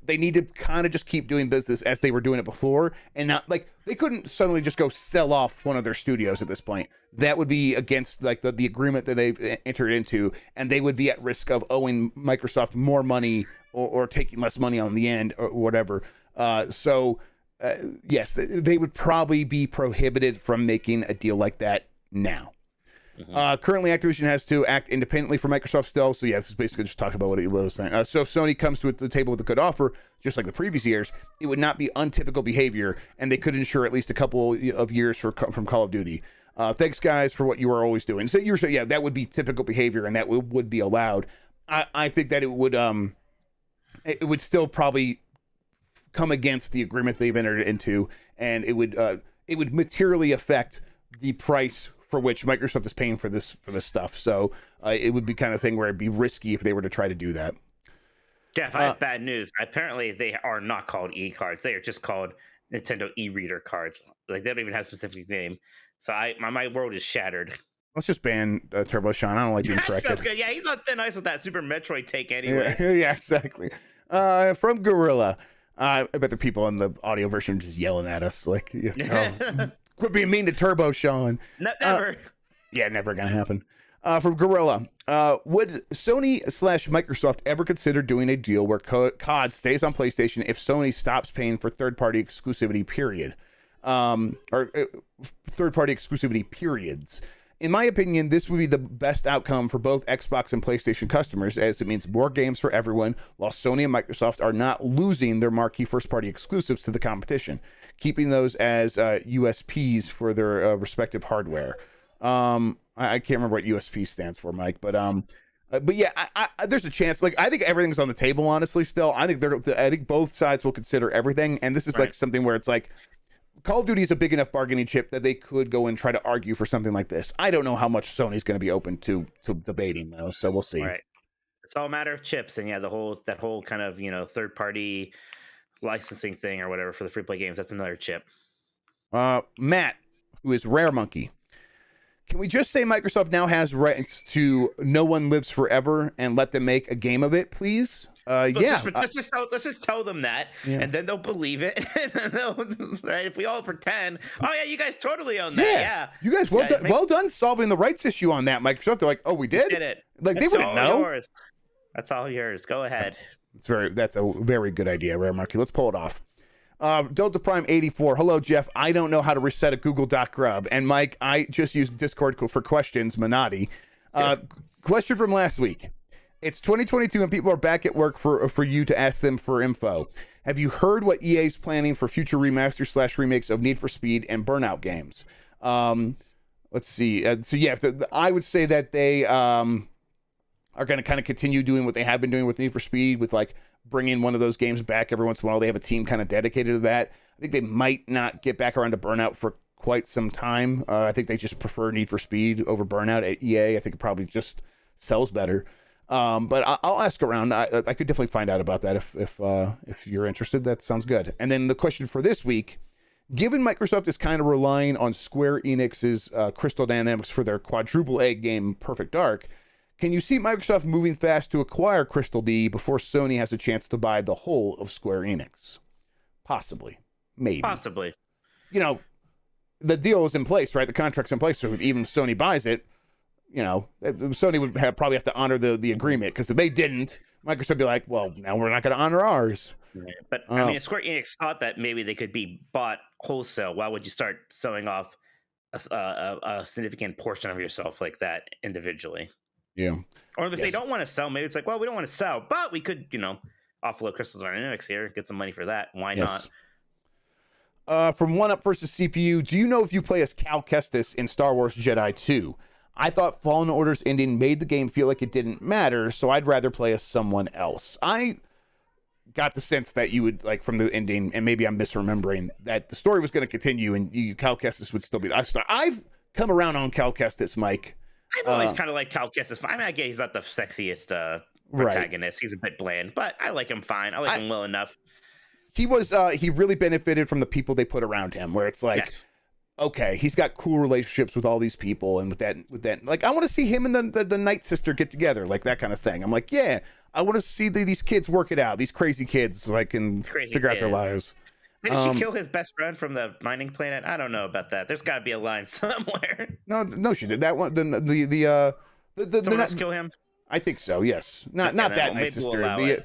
They need to kind of just keep doing business as they were doing it before, and not like they couldn't suddenly just go sell off one of their studios at this point. That would be against like the agreement that they've entered into, and they would be at risk of owing Microsoft more money or taking less money on the end or whatever. Yes, they would probably be prohibited from making a deal like that now. Currently, Activision has to act independently from Microsoft still. So, yeah, this is basically just talking about what I was saying. So, if Sony comes to the table with a good offer, just like the previous years, it would not be untypical behavior, and they could ensure at least a couple of years from Call of Duty. Thanks, guys, for what you are always doing. So, you're saying, yeah, that would be typical behavior, and that would be allowed. I think that it would still probably come against the agreement they've entered into, and it would materially affect the price for which Microsoft is paying for this stuff. So it would be kind of thing where it'd be risky if they were to try to do that. Jeff, I have bad news. Apparently they are not called e-cards. They are just called Nintendo e-reader cards. Like they don't even have a specific name. So my world is shattered. Let's just ban Turbo Sean. I don't like being corrected. Sounds good. Yeah, he's not that nice with that Super Metroid take anyway. Yeah, exactly. From Gorilla. I bet the people in the audio version are just yelling at us like, quit being mean to Turbo Sean. Never. Yeah, never gonna happen. From Gorilla, would Sony/Microsoft ever consider doing a deal where COD stays on PlayStation if Sony stops paying for third-party exclusivity period? Or third-party exclusivity periods? In my opinion, this would be the best outcome for both Xbox and PlayStation customers, as it means more games for everyone, while Sony and Microsoft are not losing their marquee first-party exclusives to the competition, keeping those as USPs for their respective hardware. I can't remember what USP stands for, Mike, but yeah, I there's a chance. Like, I think everything's on the table, honestly. Still, I think both sides will consider everything, and this is like something where it's like, Call of Duty is a big enough bargaining chip that they could go and try to argue for something like this. I don't know how much Sony's going to be open to debating, though, so we'll see. Right. It's all a matter of chips, and yeah, that whole kind of third party licensing thing or whatever for the free play games. That's another chip. Matt, who is Rare Monkey, can we just say Microsoft now has rights to No One Lives Forever and let them make a game of it, please? Let's just tell them that, and then they'll believe it. And then right? If we all pretend, oh yeah, you guys totally own that. Yeah. You guys, well done solving the rights issue on that, Microsoft. They're like, oh, we did it. Like, they wouldn't know. Yours. That's all yours. Go ahead. That's a very good idea, Rare Monkey. Let's pull it off. Delta Prime 84. Hello, Jeff. I don't know how to reset a Google Doc Grubb. And Mike, I just used Discord for questions. Minotti. Question from last week. It's 2022 and people are back at work for you to ask them for info. Have you heard what EA's planning for future remasters/remakes of Need for Speed and Burnout games? Let's see. I would say that they are going to kind of continue doing what they have been doing with Need for Speed, with like bringing one of those games back every once in a while. They have a team kind of dedicated to that. I think they might not get back around to Burnout for quite some time. I think they just prefer Need for Speed over Burnout at EA. I think it probably just sells better. But I'll ask around. I could definitely find out about that if you're interested. That sounds good. And then the question for this week, given Microsoft is kind of relying on Square Enix's Crystal Dynamics for their quadruple A game Perfect Dark, Can you see Microsoft moving fast to acquire Crystal D before Sony has a chance to buy the whole of Square Enix? Possibly. Maybe. Possibly. You know, the deal is in place, right? The contract's in place, so even if Sony buys it, you know, Sony would probably have to honor the agreement, because if they didn't, Microsoft would be like, well, now we're not going to honor ours. Right. But, I mean, if Square Enix thought that maybe they could be bought wholesale, why would you start selling off a significant portion of yourself like that individually? Yeah. Or if they don't want to sell, maybe it's like, well, we don't want to sell, but we could, you know, offload Crystal Dynamics here, get some money for that. Why not? From One Up versus CPU, do you know if you play as Cal Kestis in Star Wars Jedi 2? I thought Fallen Order's ending made the game feel like it didn't matter, so I'd rather play as someone else. I got the sense that you would, like, from the ending, and maybe I'm misremembering, that the story was going to continue and Cal Kestis would still be the star. I've come around on Cal Kestis, Mike. I've always kind of liked Cal Kestis. I mean, I guess he's not the sexiest protagonist. Right. He's a bit bland, but I like him fine. I like him well enough. He was, he really benefited from the people they put around him, where it's like, okay, he's got cool relationships with all these people, and with that, like, I want to see him and the Night Sister get together, like that kind of thing. I'm like, yeah, I want to see these kids work it out, these crazy kids, like, and figure out their lives. Did she kill his best friend from the mining planet? I don't know about that. There's got to be a line somewhere. No, she did that one. The someone else kill him? I think so. Yes, not that Night Sister.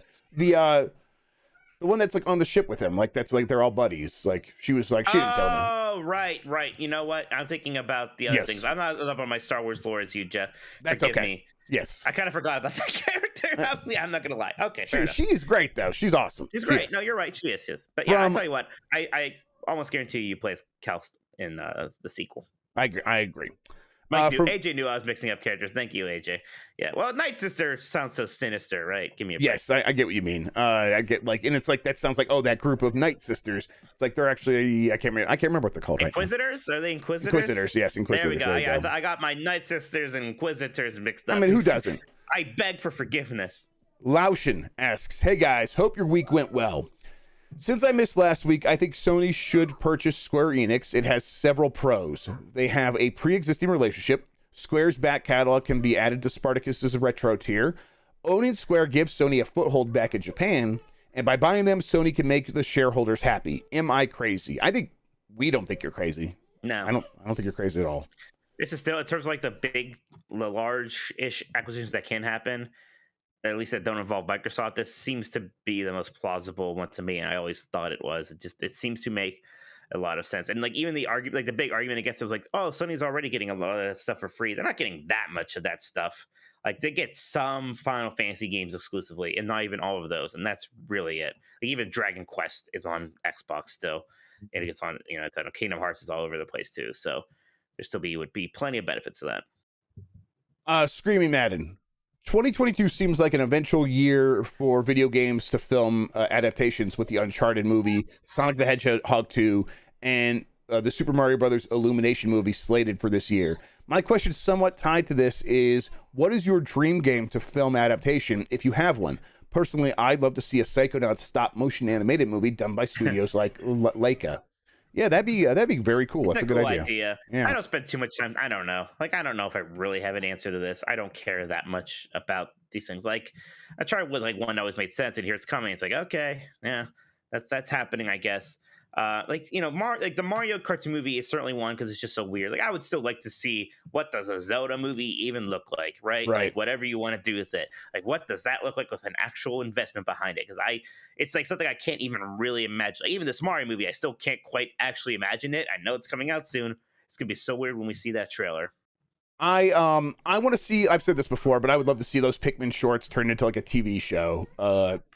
The one that's like on the ship with him, like that's like they're all buddies. Like she was like she didn't kill him. Oh, right. You know what? I'm thinking about the other things. I'm not up on my Star Wars lore as you, Jeff. That's okay. Me. Yes, I kind of forgot about that character. I'm not gonna lie. Okay, she's great though. She's awesome. She's great. No, you're right. She is. Yes, but yeah, I'll tell you what. I almost guarantee you play as Cal in the sequel. I agree. AJ knew I was mixing up characters. Thank you, AJ. Yeah. Well, Night Sister sounds so sinister, right? Give me a break. Yes, I get what you mean. I get like, and it's like that sounds like, oh, that group of Night Sisters. It's like they're actually I can't remember what they're called. Inquisitors? Right now. Are they Inquisitors? Inquisitors, yes, Inquisitors. There we go. I got my Night Sisters and Inquisitors mixed up. I mean, who doesn't? I beg for forgiveness. Laushin asks, "Hey guys, hope your week went well. Since I missed last week, I think Sony should purchase Square Enix. It has several pros. They have a pre-existing relationship. Square's back catalog can be added to Spartacus's retro tier. Owning Square gives Sony a foothold back in Japan, and by buying them, Sony can make the shareholders happy. Am I crazy? I think we don't think you're crazy. No, I don't think you're crazy at all. This is still in terms of like the large-ish acquisitions that can happen. At least that don't involve Microsoft. This seems to be the most plausible one to me, and I always thought it was. It seems to make a lot of sense. And like even the argument, like the big argument against it was like, oh, Sony's already getting a lot of that stuff for free. They're not getting that much of that stuff. Like they get some Final Fantasy games exclusively, and not even all of those. And that's really it. Like even Dragon Quest is on Xbox still, and it gets on. You know, Kingdom Hearts is all over the place too. So there would be plenty of benefits to that. Screaming Madden. 2022 seems like an eventual year for video games to film adaptations, with the Uncharted movie, Sonic the Hedgehog 2, and the Super Mario Brothers Illumination movie slated for this year. My question somewhat tied to this is, what is your dream game to film adaptation if you have one? Personally, I'd love to see a Psychonauts stop motion animated movie done by studios like Leica. Yeah, that'd be very cool. That's a good idea. Yeah. I don't spend too much time. I don't know. Like, I don't know if I really have an answer to this. I don't care that much about these things. Like, I tried with like one that always made sense, and here it's coming. It's like, okay, yeah, that's happening, I guess. Like, you know, the Mario cartoon movie is certainly one because it's just so weird. Like, I would still like to see, what does a Zelda movie even look like, right? Like, whatever you want to do with it. Like, what does that look like with an actual investment behind it? Because it's like something I can't even really imagine. Like, even this Mario movie, I still can't quite actually imagine it. I know it's coming out soon. It's gonna be so weird when we see that trailer. I want to see. I've said this before, but I would love to see those Pikmin shorts turned into like a TV show.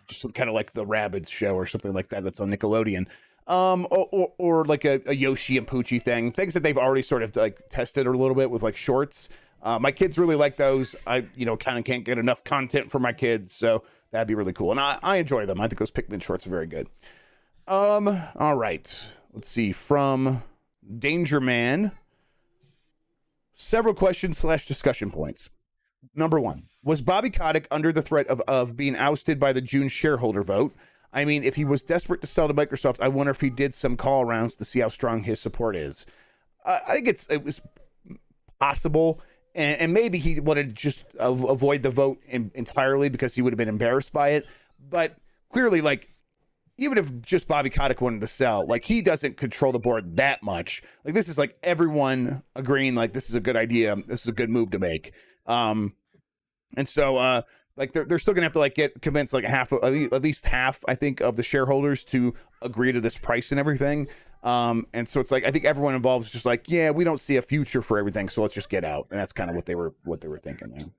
Just kind of like the Rabbids show or something like that. That's on Nickelodeon. Or like a Yoshi and Poochie thing, things that they've already sort of like tested a little bit with like shorts. My kids really like those. I kind of can't get enough content for my kids, so that'd be really cool. And I enjoy them. I think those Pikmin shorts are very good. All right, let's see, from Danger Man, several questions / discussion points. Number one, was Bobby Kotick under the threat of being ousted by the June shareholder vote? I mean, if he was desperate to sell to Microsoft, I wonder if he did some call rounds to see how strong his support is. I think it was possible, and maybe he wanted to just avoid the vote entirely because he would have been embarrassed by it. But clearly, like, even if just Bobby Kotick wanted to sell, like, he doesn't control the board that much. Like, this is like everyone agreeing, like, this is a good idea. This is a good move to make. And so, like, they're still gonna have to like get convinced like at least half, I think, of the shareholders to agree to this price and everything. And so it's like, I think everyone involved is just like, yeah, we don't see a future for everything, so let's just get out. And that's kind of what they were thinking.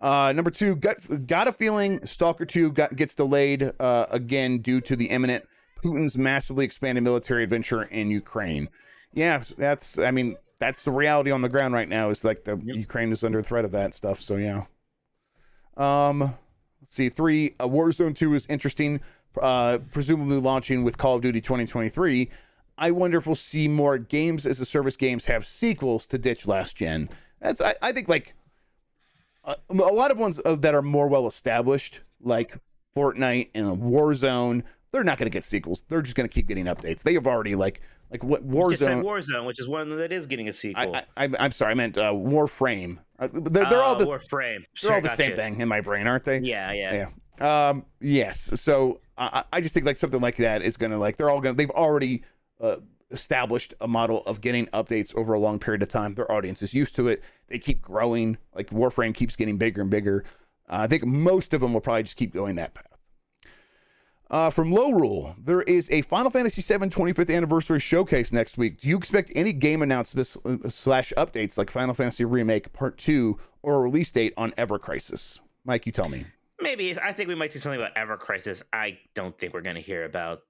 Number 2, got a feeling Stalker 2 gets delayed again due to the imminent Putin's massively expanded military adventure in Ukraine. Yeah, that's the reality on the ground right now. Is like Ukraine is under threat of that stuff. So yeah. Let's see. 3, Warzone 2 is interesting. Presumably launching with Call of Duty 2023. I wonder if we'll see more games as a service games have sequels to ditch last gen. That's I think like a lot of ones that are more well established, like Fortnite and Warzone, they're not going to get sequels. They're just going to keep getting updates. They have already like what Warzone. Just said Warzone, which is one that is getting a sequel. I'm sorry, I meant Warframe. They're all this. Warframe. They're all the same thing in my brain, aren't they? Yeah. Yes. So I just think like something like that is going to like they've already established a model of getting updates over a long period of time. Their audience is used to it. They keep growing. Like Warframe keeps getting bigger and bigger. I think most of them will probably just keep going that path. From Low Rule, there is a Final Fantasy VII 25th anniversary showcase next week. Do you expect any game announcements / updates like Final Fantasy Remake Part 2 or a release date on Ever Crisis? Mike, you tell me. Maybe. I think we might see something about Ever Crisis. I don't think we're going to hear about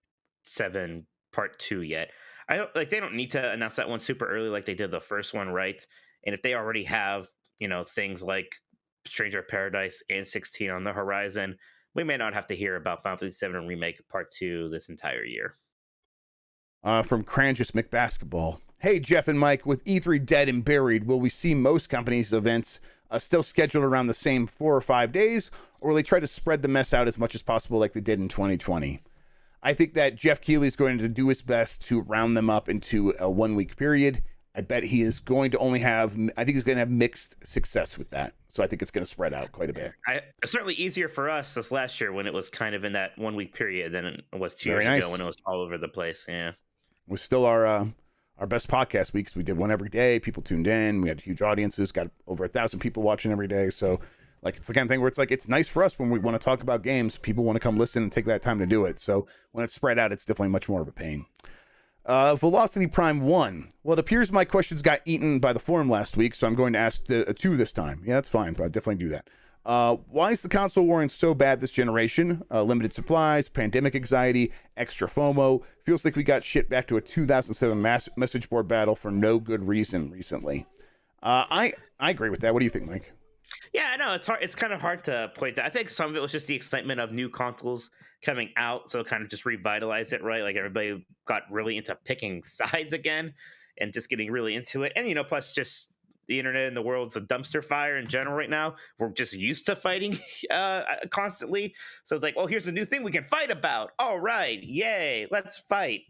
7 Part 2 yet. They don't need to announce that one super early like they did the first one, right? And if they already have, things like Stranger of Paradise and 16 on the horizon, we may not have to hear about Final Fantasy VII Remake Part 2 this entire year. From Cranjus McBasketball. Hey, Jeff and Mike, with E3 dead and buried, will we see most companies' events still scheduled around the same 4 or 5 days, or will they try to spread the mess out as much as possible like they did in 2020? I think that Jeff Keighley is going to do his best to round them up into a 1-week period. I bet he is going to I think he's going to have mixed success with that. So I think it's going to spread out quite a bit. Certainly easier for us this last year when it was kind of in that 1-week period than it was 2 years ago when it was all over the place. Yeah. It was still our best podcast weeks. We did one every day. People tuned in. We had huge audiences, got over 1,000 people watching every day. So like, it's the kind of thing where it's like, it's nice for us when we want to talk about games. People want to come listen and take that time to do it. So when it's spread out, it's definitely much more of a pain. Velocity Prime 1. Well, it appears my questions got eaten by the forum last week, so I'm going to ask 2 this time. Yeah, that's fine, but I'll definitely do that. Why is the console warring so bad this generation? Limited supplies, pandemic anxiety, extra FOMO. Feels like we got shit back to a 2007 message board battle for no good reason recently. I agree with that. What do you think, Mike? Yeah, no, it's hard. It's kind of hard to point that. I think some of it was just the excitement of new consoles coming out, so it kind of just revitalized it, right? Like everybody got really into picking sides again and just getting really into it. And plus just the internet and the world's a dumpster fire in general right now. We're just used to fighting constantly, so it's like, well, here's a new thing we can fight about. All right, yay, let's fight.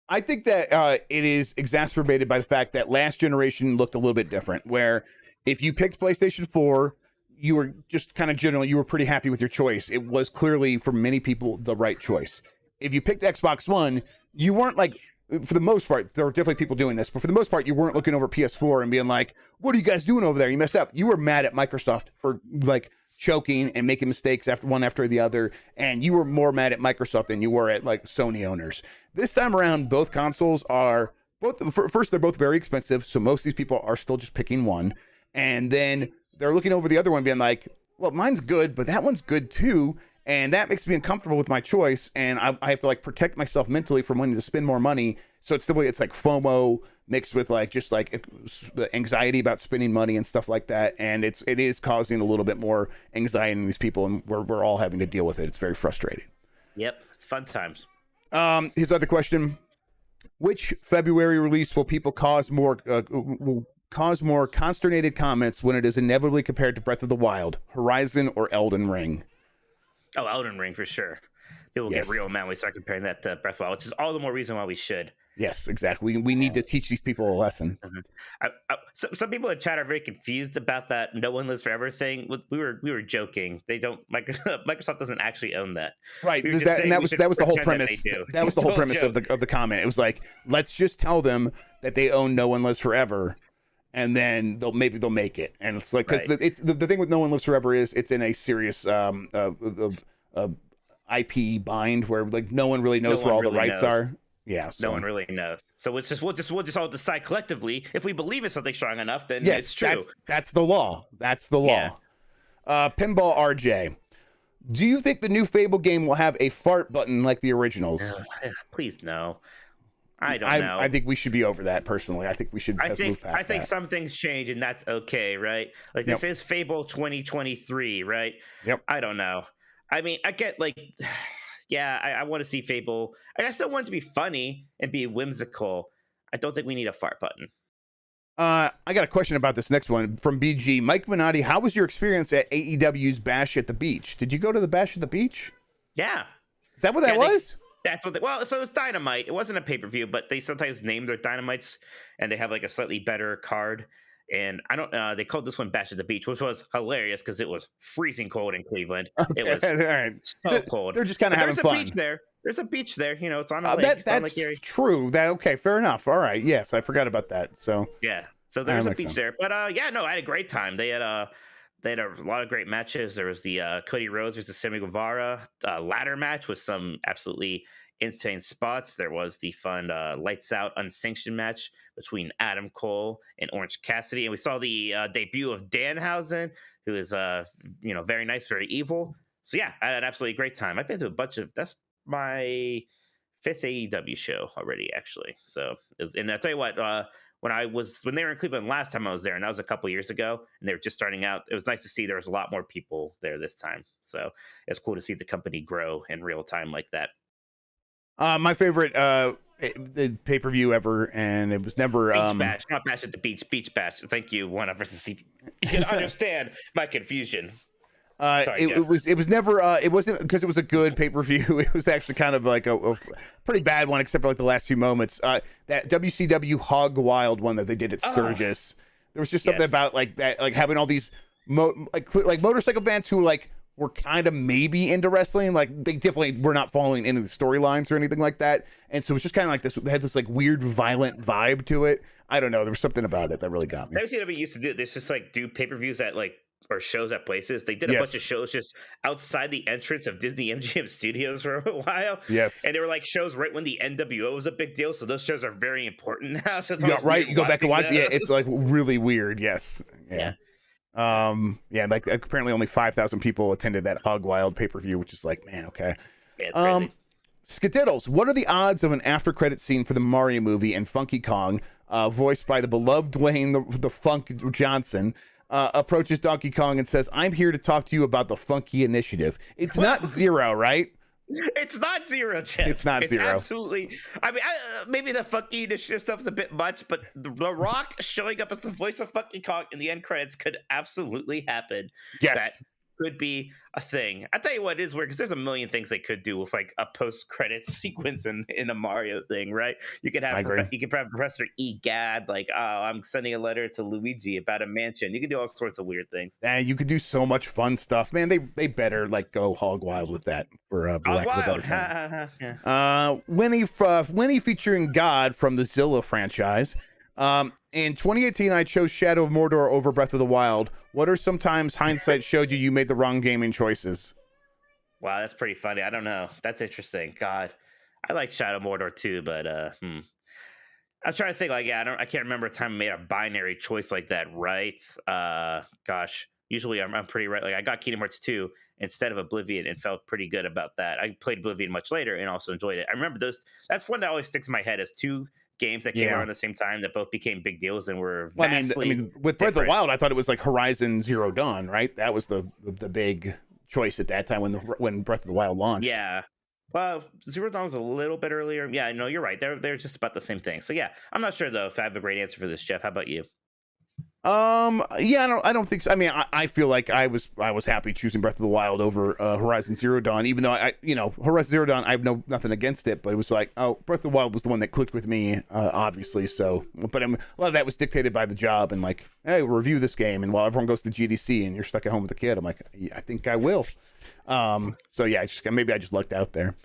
I think that it is exacerbated by the fact that last generation looked a little bit different, where if you picked PlayStation 4, you were just kind of generally, you were pretty happy with your choice. It was clearly, for many people, the right choice. If you picked Xbox One, you weren't like, for the most part, there were definitely people doing this, but for the most part, you weren't looking over PS4 and being like, what are you guys doing over there? You messed up. You were mad at Microsoft for like choking and making mistakes after the other, and you were more mad at Microsoft than you were at like Sony owners. This time around, both consoles are, first, they're both very expensive, so most of these people are still just picking one, and then they're looking over the other one being like, well, mine's good, but that one's good too. And that makes me uncomfortable with my choice. And I have to like protect myself mentally from wanting to spend more money. So it's like FOMO mixed with like, just like anxiety about spending money and stuff like that. And it is causing a little bit more anxiety in these people. And we're all having to deal with it. It's very frustrating. Yep. It's fun times. His other question, which February release will people cause more consternated comments when it is inevitably compared to Breath of the Wild, Horizon, or Elden Ring? Oh, Elden Ring for sure. People get real mad when we start comparing that to Breath of the Wild, which is all the more reason why we should. Yes, exactly. We need to teach these people a lesson. Some people in chat are very confused about that "no one lives forever" thing. We were joking. They don't. Microsoft doesn't actually own that. Right. That was the whole premise. That was the whole premise of the comment. It was like, let's just tell them that they own "No One Lives Forever," and then they'll make it. And it's like, because it's the thing with "No One Lives Forever" is it's in a serious IP bind where like no one really knows where all the rights are. Yeah, no one really knows. So it's just we'll just all decide collectively if we believe in something strong enough, then it's true. That's the law. That's the law. Pinball RJ, do you think the new Fable game will have a fart button like the originals? Please no. I don't know. I think we should be over that personally. I think we should move past that. I think some things change and that's okay, right? Like this is Fable 2023, right? Yep. I don't know. I mean, I get like. Yeah, I want to see Fable. I still want it to be funny and be whimsical. I don't think we need a fart button. I got a question about this next one from BG. Mike Minotti, how was your experience at AEW's Bash at the Beach? Did you go to the Bash at the Beach? Yeah. Is that what that was? That's what so it was Dynamite. It wasn't a pay-per-view, but they sometimes name their Dynamites and they have like a slightly better card. And I don't they called this one Bash at the Beach, which was hilarious because it was freezing cold in Cleveland. Okay. It was so cold. They're just kind of having fun. There's a beach there. There's a beach there. You know, it's on a lake. That's true. Okay, fair enough. All right. Yes, I forgot about that. So yeah. So there's a beach there. But I had a great time. They had a lot of great matches. There was the Cody Rhodes versus Sammy Guevara ladder match with some absolutely insane spots. There was the fun lights out unsanctioned match between Adam Cole and Orange Cassidy, and we saw the debut of Danhausen, who is very nice, very evil. So yeah, I had an absolutely great time. I've been to a bunch of that's my 5th AEW show already, actually. So and I'll tell you what, when they were in Cleveland last time I was there, and that was a couple years ago, and they were just starting out, it was nice to see there was a lot more people there this time. So it's cool to see the company grow in real time like that. My favorite pay-per-view ever, and it was never Beach Bash, not Bash at the Beach, Beach Bash. Thank you, One versus CP. You can understand my confusion. Sorry, it was never it wasn't because it was a good pay-per-view. It was actually kind of like a pretty bad one, except for like the last few moments. That WCW Hog Wild one that they did at Sturgis. There was just something about like that, like having all these motorcycle fans who like were kind of maybe into wrestling, like they definitely were not following any of the storylines or anything like that, and so it's just kind of like this. They had this like weird, violent vibe to it. I don't know. There was something about it that really got me. WCW used to do this, just like do pay-per-views at like or shows at places. They did a bunch of shows just outside the entrance of Disney MGM Studios for a while. Yes, and they were like shows right when the NWO was a big deal. So those shows are very important now. So you go back and watch. Yeah, it's like really weird. Yes. Yeah. Like apparently only 5,000 people attended that Hog Wild pay-per-view, which is like, man, okay. Yeah, it's crazy. Skididdles, what are the odds of an after-credit scene for the Mario movie and Funky Kong, voiced by the beloved Dwayne the Funk Johnson, approaches Donkey Kong and says, "I'm here to talk to you about the Funky Initiative." It's not 0, right? It's not 0, Jeff. It's not 0. Absolutely. I mean, maybe the Funky Initiative stuff is a bit much, but The Rock showing up as the voice of Funky Kong in the end credits could absolutely happen. Yes. That could be a thing. I'll tell you what, it is weird because there's a million things they could do with like a post-credits sequence in a Mario thing, right? You could have Professor Egad like, "Oh, I'm sending a letter to Luigi about a mansion." You can do all sorts of weird things. And you could do so much fun stuff, man. They better like go hog wild with that for lack of a better term. Winnie featuring God from the Zilla franchise. In 2018, I chose Shadow of Mordor over Breath of the Wild. What are sometimes hindsight showed you made the wrong gaming choices? Wow, that's pretty funny. I don't know. That's interesting. God, I like Shadow of Mordor too, but I'm trying to think. Like, I can't remember a time I made a binary choice like that. Right? Gosh, usually I'm pretty right. Like, I got Kingdom Hearts 2 instead of Oblivion and felt pretty good about that. I played Oblivion much later and also enjoyed it. I remember those. That's one that always sticks in my head as two games that came out at the same time that both became big deals and were vastly I mean, with Breath of the Wild, I thought it was like Horizon Zero Dawn, right? That was the big choice at that time when Breath of the Wild launched. Yeah. Well, Zero Dawn was a little bit earlier. Yeah, no, you're right. They're just about the same thing. So yeah, I'm not sure though if I have a great answer for this, Jeff. How about you? Yeah, I don't think so. I mean, I feel like I was happy choosing Breath of the Wild over Horizon Zero Dawn, even though Horizon Zero Dawn, I have nothing against it, but it was like, oh, Breath of the Wild was the one that clicked with me, obviously. So, but a lot of that was dictated by the job and like, hey, we'll review this game, and while everyone goes to GDC and you're stuck at home with a kid, I'm like, yeah, I think I will. So yeah, maybe I just lucked out there.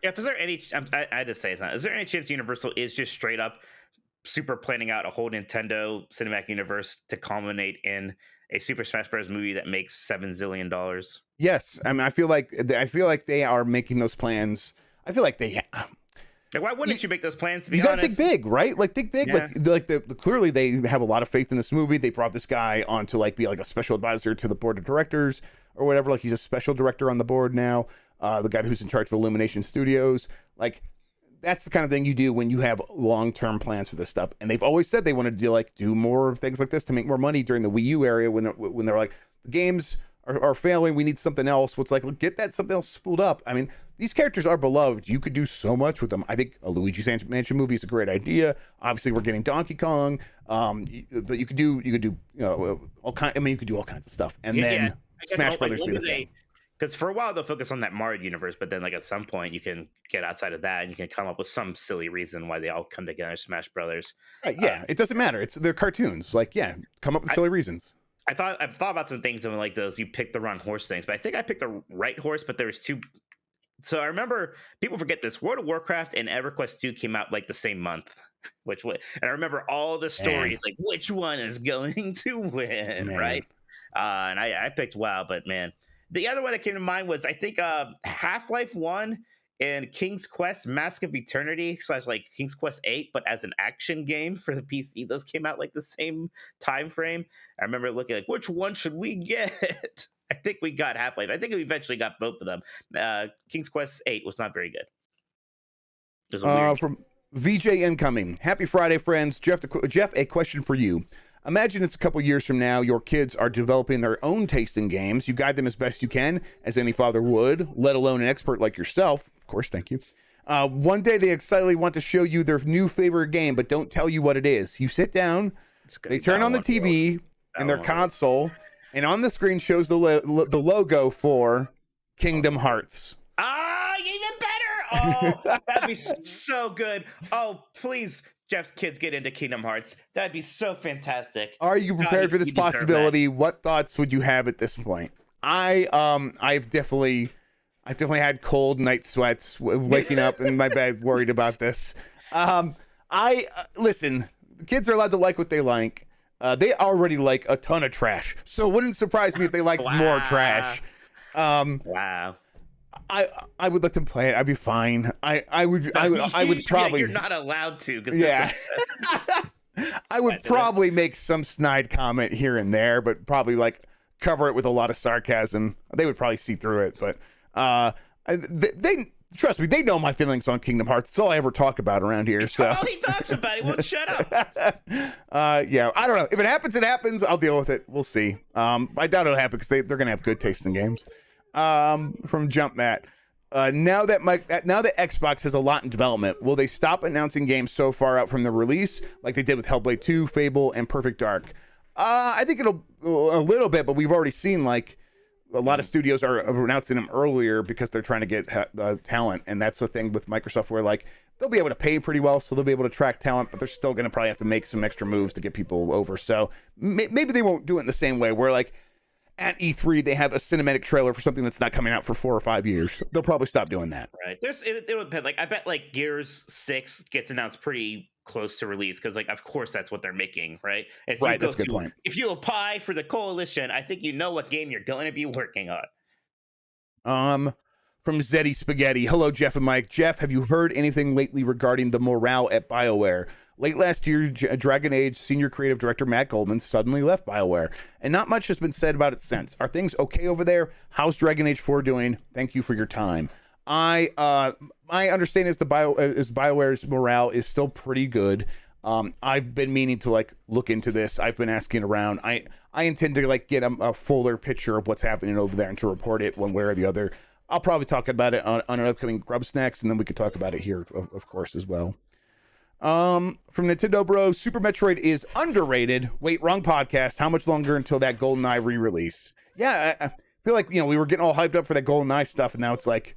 Yeah, is there any? I had to say it's not. Is there any chance Universal is just straight up super planning out a whole Nintendo cinematic universe to culminate in a Super Smash Bros. Movie that makes $7 zillion? Yes, I mean, I feel like they are making those plans. I feel like they. Like, why wouldn't you make those plans? To be you gotta think big, right? Like think big. Yeah. Clearly they have a lot of faith in this movie. They brought this guy on to like be like a special advisor to the board of directors or whatever. Like he's a special director on the board now. The guy who's in charge of Illumination Studios. Like that's the kind of thing you do when you have long-term plans for this stuff. And they've always said they wanted to do more things like this to make more money during the Wii U era when they're like, the games are failing, we need something else. What's like, get that something else spooled up. I mean, these characters are beloved. You could do so much with them. I think a Luigi's Mansion movie is a great idea. Obviously, we're getting Donkey Kong, but you could do all kind. I mean, you could do all kinds of stuff, and then Smash Brothers be the thing. Because for a while they'll focus on that Mario universe, but then like at some point you can get outside of that and you can come up with some silly reason why they all come together, Smash Brothers. Right? Yeah, it doesn't matter. They're cartoons. Like, yeah, come up with silly reasons. I've thought about some things and like those you pick the wrong horse things, but I think I picked the right horse. But there was two. So I remember people forget this. World of Warcraft and EverQuest 2 came out like the same month. And I remember all the stories like which one is going to win, right? And I picked WoW, but man. The other one that came to mind was, I think, Half-Life 1 and King's Quest Mask of Eternity / like King's Quest 8, but as an action game for the PC. Those came out like the same time frame. I remember looking like, which one should we get? I think we got Half-Life. I think we eventually got both of them. King's Quest 8 was not very good. It was a weird from VJ Incoming. Happy Friday, friends. Jeff, a question for you. Imagine it's a couple years from now, your kids are developing their own taste in games. You guide them as best you can, as any father would, let alone an expert like yourself. Of course, thank you. One day they excitedly want to show you their new favorite game, but don't tell you what it is. You sit down, they turn on the TV and their console, and on the screen shows the logo for Kingdom Hearts. Even better! Oh, that'd be so good. Oh, please. Jeff's kids get into Kingdom Hearts. That'd be so fantastic. Are you prepared for this possibility? What thoughts would you have at this point? I've definitely had cold night sweats waking up in my bed worried about this. Listen, the kids are allowed to like what they like. They already like a ton of trash, so it wouldn't surprise me if they liked more trash. Wow. I would let them play it. I'd be fine. I would probably. You're not allowed to. Yeah. I would probably make some snide comment here and there, but probably like cover it with a lot of sarcasm. They would probably see through it, but they trust me. They know my feelings on Kingdom Hearts. It's all I ever talk about around here. So all he talks about. He won't shut up. Yeah. I don't know. If it happens, it happens. I'll deal with it. We'll see. I doubt it'll happen because they're gonna have good taste in games. From Jump Matt. Now that Xbox has a lot in development, will they stop announcing games so far out from the release, like they did with Hellblade 2, Fable, and Perfect Dark? I think it'll a little bit, but we've already seen like a lot of studios are announcing them earlier because they're trying to get talent, and that's the thing with Microsoft where like they'll be able to pay pretty well, so they'll be able to attract talent, but they're still going to probably have to make some extra moves to get people over. So maybe they won't do it in the same way where like at E3 they have a cinematic trailer for something that's not coming out for 4 or 5 years. They'll probably stop doing that. Right. It would depend. Like I bet like Gears 6 gets announced pretty close to release because like of course that's what they're making, right? Right, that's a good point. If you apply for the coalition, I think you know what game you're going to be working on. From Zeddy Spaghetti. Hello, Jeff and Mike. Jeff, have you heard anything lately regarding the morale at BioWare? Late last year, Dragon Age senior creative director Matt Goldman suddenly left BioWare, and not much has been said about it since. Are things okay over there? How's Dragon Age 4 doing? Thank you for your time. My understanding is BioWare's morale is still pretty good. I've been meaning to like look into this. I've been asking around. I intend to like get a fuller picture of what's happening over there and to report it one way or the other. I'll probably talk about it on an upcoming Grubb Snacks, and then we could talk about it here, of course, as well. From Nintendo Bro, Super Metroid is underrated. Wait, wrong podcast. How much longer until that GoldenEye re-release? Yeah, I feel like, we were getting all hyped up for that GoldenEye stuff, and now it's like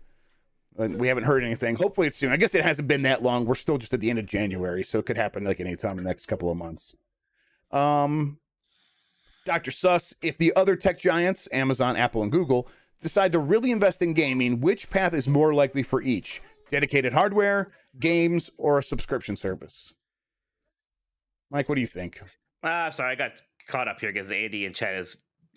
we haven't heard anything. Hopefully it's soon. I guess it hasn't been that long. We're still just at the end of January, so it could happen like anytime in the next couple of months. Dr. Suss, if the other tech giants, Amazon, Apple, and Google, decide to really invest in gaming, which path is more likely for each? Dedicated hardware, games, or a subscription service? Mike, what do you think? Sorry, I got caught up here because Andy in chat has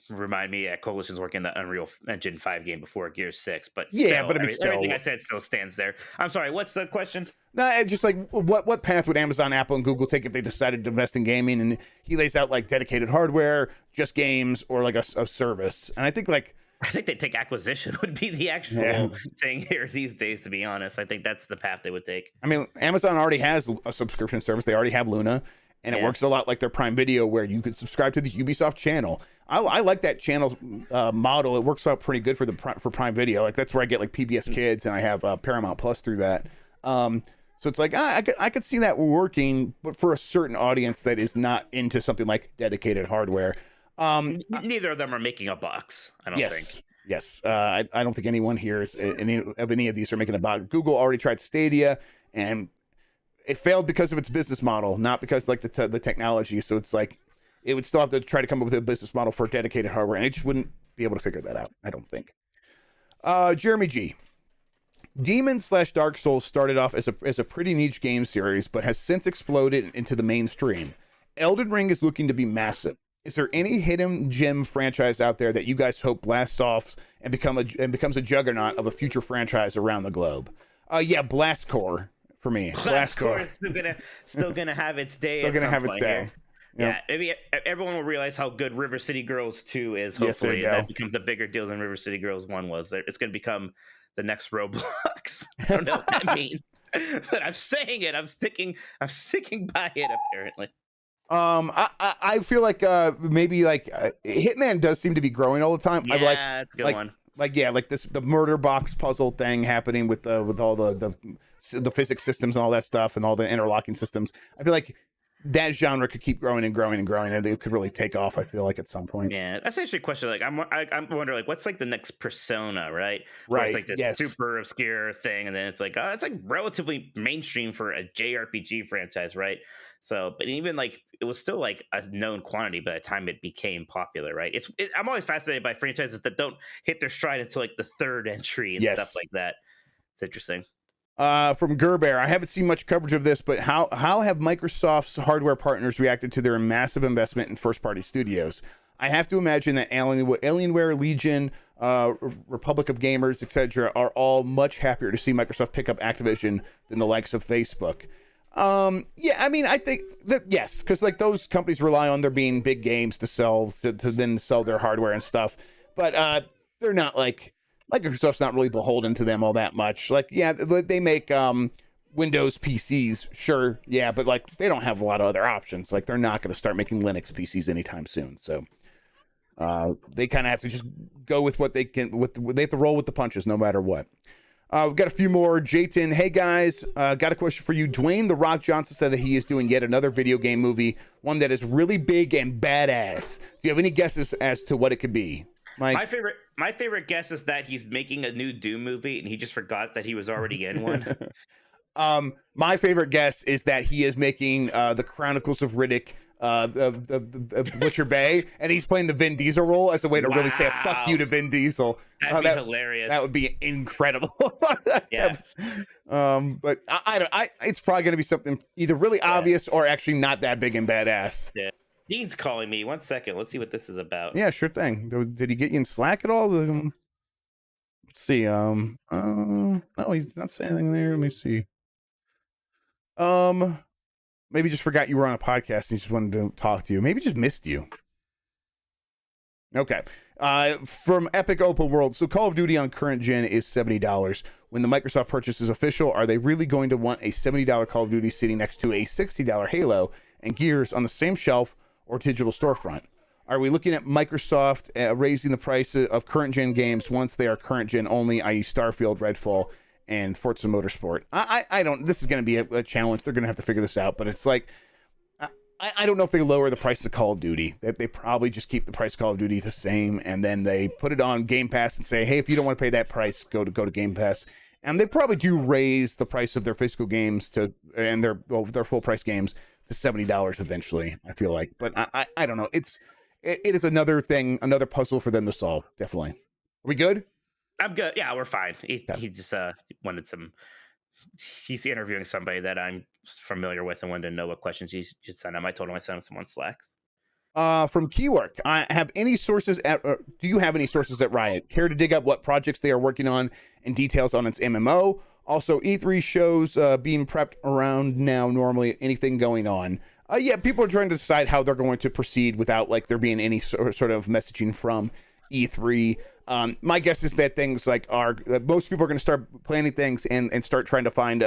remind me Coalition's working the Unreal Engine 5 game before Gears 6, but still, but I mean, everything I said still stands there. I'm sorry, what's the question? No, just like what path would Amazon, Apple, and Google take if they decided to invest in gaming? And he lays out like dedicated hardware, just games, or like a service. And I think they take acquisition would be the actual thing here these days, to be honest. I think that's the path they would take. I mean, Amazon already has a subscription service. They already have Luna, and it works a lot like their Prime Video, where you could subscribe to the Ubisoft channel. I like that channel model. It works out pretty good for Prime Video. Like, that's where I get like PBS Kids, and I have Paramount Plus through that. So it's like I could see that working, but for a certain audience that is not into something like dedicated hardware. Neither of them are making a box, I don't think. Yes. I don't think anyone here is any of these are making a box. Google already tried Stadia, and it failed because of its business model, not because like the technology. So it's like it would still have to try to come up with a business model for dedicated hardware, and it just wouldn't be able to figure that out, I don't think. Jeremy G. Demon/Dark Souls started off as a pretty niche game series, but has since exploded into the mainstream. Elden Ring is looking to be massive. Is there any hidden gem franchise out there that you guys hope blasts off and becomes a juggernaut of a future franchise around the globe? Blastcore for me. Blastcore is still gonna have its day. Still gonna have its day. Yeah, maybe everyone will realize how good River City Girls 2 is, hopefully, and that becomes a bigger deal than River City Girls 1 was. It's going to become the next Roblox. I don't know what that means, but I'm saying it. I'm sticking by it, apparently. I feel like maybe like Hitman does seem to be growing all the time. Yeah, it's a good one. Like the murder box puzzle thing happening with all the physics systems and all that stuff and all the interlocking systems. I feel like that genre could keep growing and growing and growing, and it could really take off, I feel like, at some point. Yeah, that's actually a question. Like, I'm wondering, like, what's like the next Persona, right? Right. It's like this super obscure thing, and then it's like, it's like relatively mainstream for a JRPG franchise, right? So, but even like, it was still like a known quantity by the time it became popular, right? I'm always fascinated by franchises that don't hit their stride until like the third entry and stuff like that. It's interesting. From Gerber, I haven't seen much coverage of this, but how have Microsoft's hardware partners reacted to their massive investment in first-party studios? I have to imagine that Alienware, Legion, Republic of Gamers, etc., are all much happier to see Microsoft pick up Activision than the likes of Facebook. I mean, I think that yes, because like those companies rely on there being big games to sell to then sell their hardware and stuff, but they're not like. Microsoft's not really beholden to them all that much. Like, yeah, they make Windows PCs, sure, yeah, but like they don't have a lot of other options. Like, they're not going to start making Linux PCs anytime soon. So they kind of have to just go with what they can. They have to roll with the punches, no matter what. We've got a few more. Jayton, hey guys, got a question for you. Dwayne "The Rock" Johnson said that he is doing yet another video game movie, one that is really big and badass. Do you have any guesses as to what it could be? Mike? My favorite guess is that he's making a new Doom movie and he just forgot that he was already in one. My favorite guess is that he is making the Chronicles of Riddick, Butcher Bay, and he's playing the Vin Diesel role as a way to really say a fuck you to Vin Diesel. That'd be hilarious. That would be incredible. Yeah. But it's probably going to be something either really obvious or actually not that big and badass. Yeah. Dean's calling me. 1 second. Let's see what this is about. Yeah, sure thing. Did he get you in Slack at all? Let's see. No, he's not saying anything there. Let me see. Maybe just forgot you were on a podcast and he just wanted to talk to you. Maybe just missed you. Okay. From Epic Open World. So Call of Duty on current gen is $70. When the Microsoft purchase is official, are they really going to want a $70 Call of Duty sitting next to a $60 Halo and Gears on the same shelf or digital storefront? Are we looking at Microsoft raising the price of current gen games once they are current gen only, i.e. Starfield, Redfall, and Forza Motorsport. I don't. This is going to be a challenge. They're going to have to figure this out. But it's like, I don't know if they lower the price of Call of Duty. They probably just keep the price of Call of Duty the same, and then they put it on Game Pass and say, hey, if you don't want to pay that price, go to Game Pass. And they probably do raise the price of their physical games and their full price games to $70 eventually, I feel like. But I don't know. It is another thing, another puzzle for them to solve. Definitely. Are we good? I'm good. Yeah, we're fine. He just wanted some. He's interviewing somebody that I'm familiar with and wanted to know what questions he should send him. I told him I sent him some on Slacks. From Keywork, do you have any sources at Riot? Care to dig up what projects they are working on and details on its MMO? Also, E3 shows being prepped around now. Normally, anything going on? Yeah, people are trying to decide how they're going to proceed without like there being any sort of messaging from E3. My guess is that things like most people are going to start planning things and start trying to find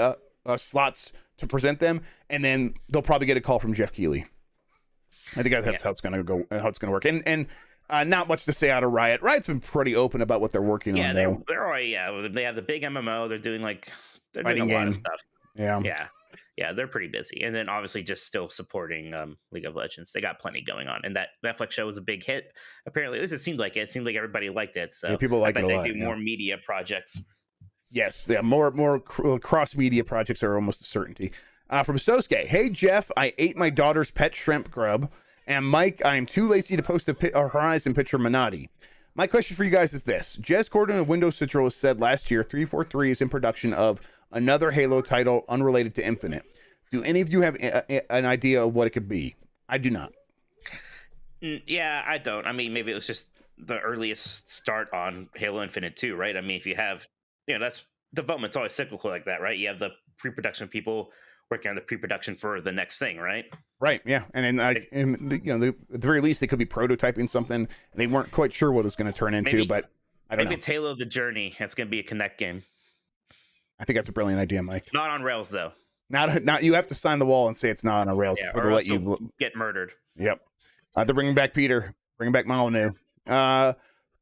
slots to present them, and then they'll probably get a call from Jeff Keighley. I think that's how it's going to go, how it's going to work. And not much to say out of Riot. Riot's been pretty open about what they're working on. They're already, they have the big MMO. They're doing doing a lot of stuff. Yeah, they're pretty busy. And then obviously just still supporting League of Legends. They got plenty going on. And that Netflix show was a big hit. Apparently, at least it seemed like it. It seemed like everybody liked it. So people like it a lot. They do more media projects. Yes, more cross-media projects are almost a certainty. From Sosuke, hey Jeff, I ate my daughter's pet shrimp grub. And Mike, I am too lazy to post a Horizon picture of Minotti. My question for you guys is this. Jez Gordon of Windows Central has said last year 343 is in production of another Halo title unrelated to Infinite. Do any of you have an idea of what it could be? I do not. Yeah, I don't. I mean, maybe it was just the earliest start on Halo Infinite 2, right? I mean, if you have, that's development's always cyclical like that, right? You have the pre-production people working on the pre-production for the next thing, right? Right, yeah. And at the very least, they could be prototyping something. They weren't quite sure what it was going to turn into, but I don't know. Maybe it's Halo The Journey. That's going to be a Connect game. I think that's a brilliant idea, Mike. Not on rails, though. Not you have to sign the wall and say it's not on rails before they let you get murdered. Yep. They're bringing back Peter. Bringing back Molyneux.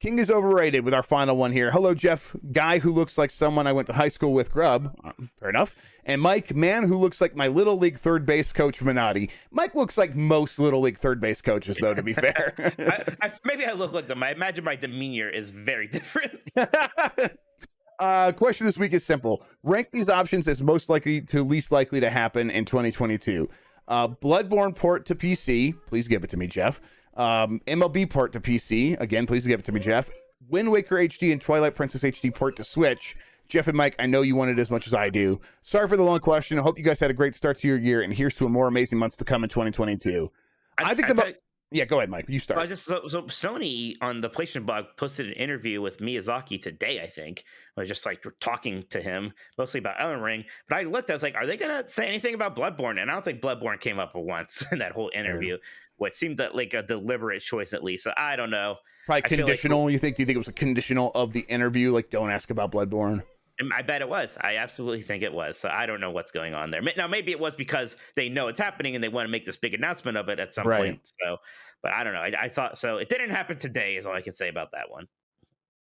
King is overrated with our final one here. Hello, Jeff. Guy who looks like someone I went to high school with, Grubb. Fair enough. And Mike, man who looks like my Little League third base coach, Minotti. Mike looks like most Little League third base coaches, though, to be fair. Maybe I look like them. I imagine my demeanor is very different. Question this week is simple. Rank these options as most likely to least likely to happen in 2022. Bloodborne port to PC. Please give it to me, Jeff. MLB port to PC. Again, please give it to me, Jeff. Wind Waker HD and Twilight Princess HD port to Switch. Jeff and Mike, I know you want it as much as I do. Sorry for the long question. I hope you guys had a great start to your year, and here's to a more amazing months to come in 2022. Yeah, go ahead, Mike. You start. So Sony on the PlayStation blog posted an interview with Miyazaki today, I think. I was just like talking to him mostly about Elden Ring. But I looked, I was like, are they going to say anything about Bloodborne? And I don't think Bloodborne came up once in that whole interview, which seemed like a deliberate choice at least. So I don't know. Probably conditional, you think? Do you think it was a conditional of the interview? Like, don't ask about Bloodborne? I bet it was. I absolutely think it was. So I don't know what's going on there. Now, maybe it was because they know it's happening and they want to make this big announcement of it at some point. So, but I don't know. I thought so. It didn't happen today is all I can say about that one.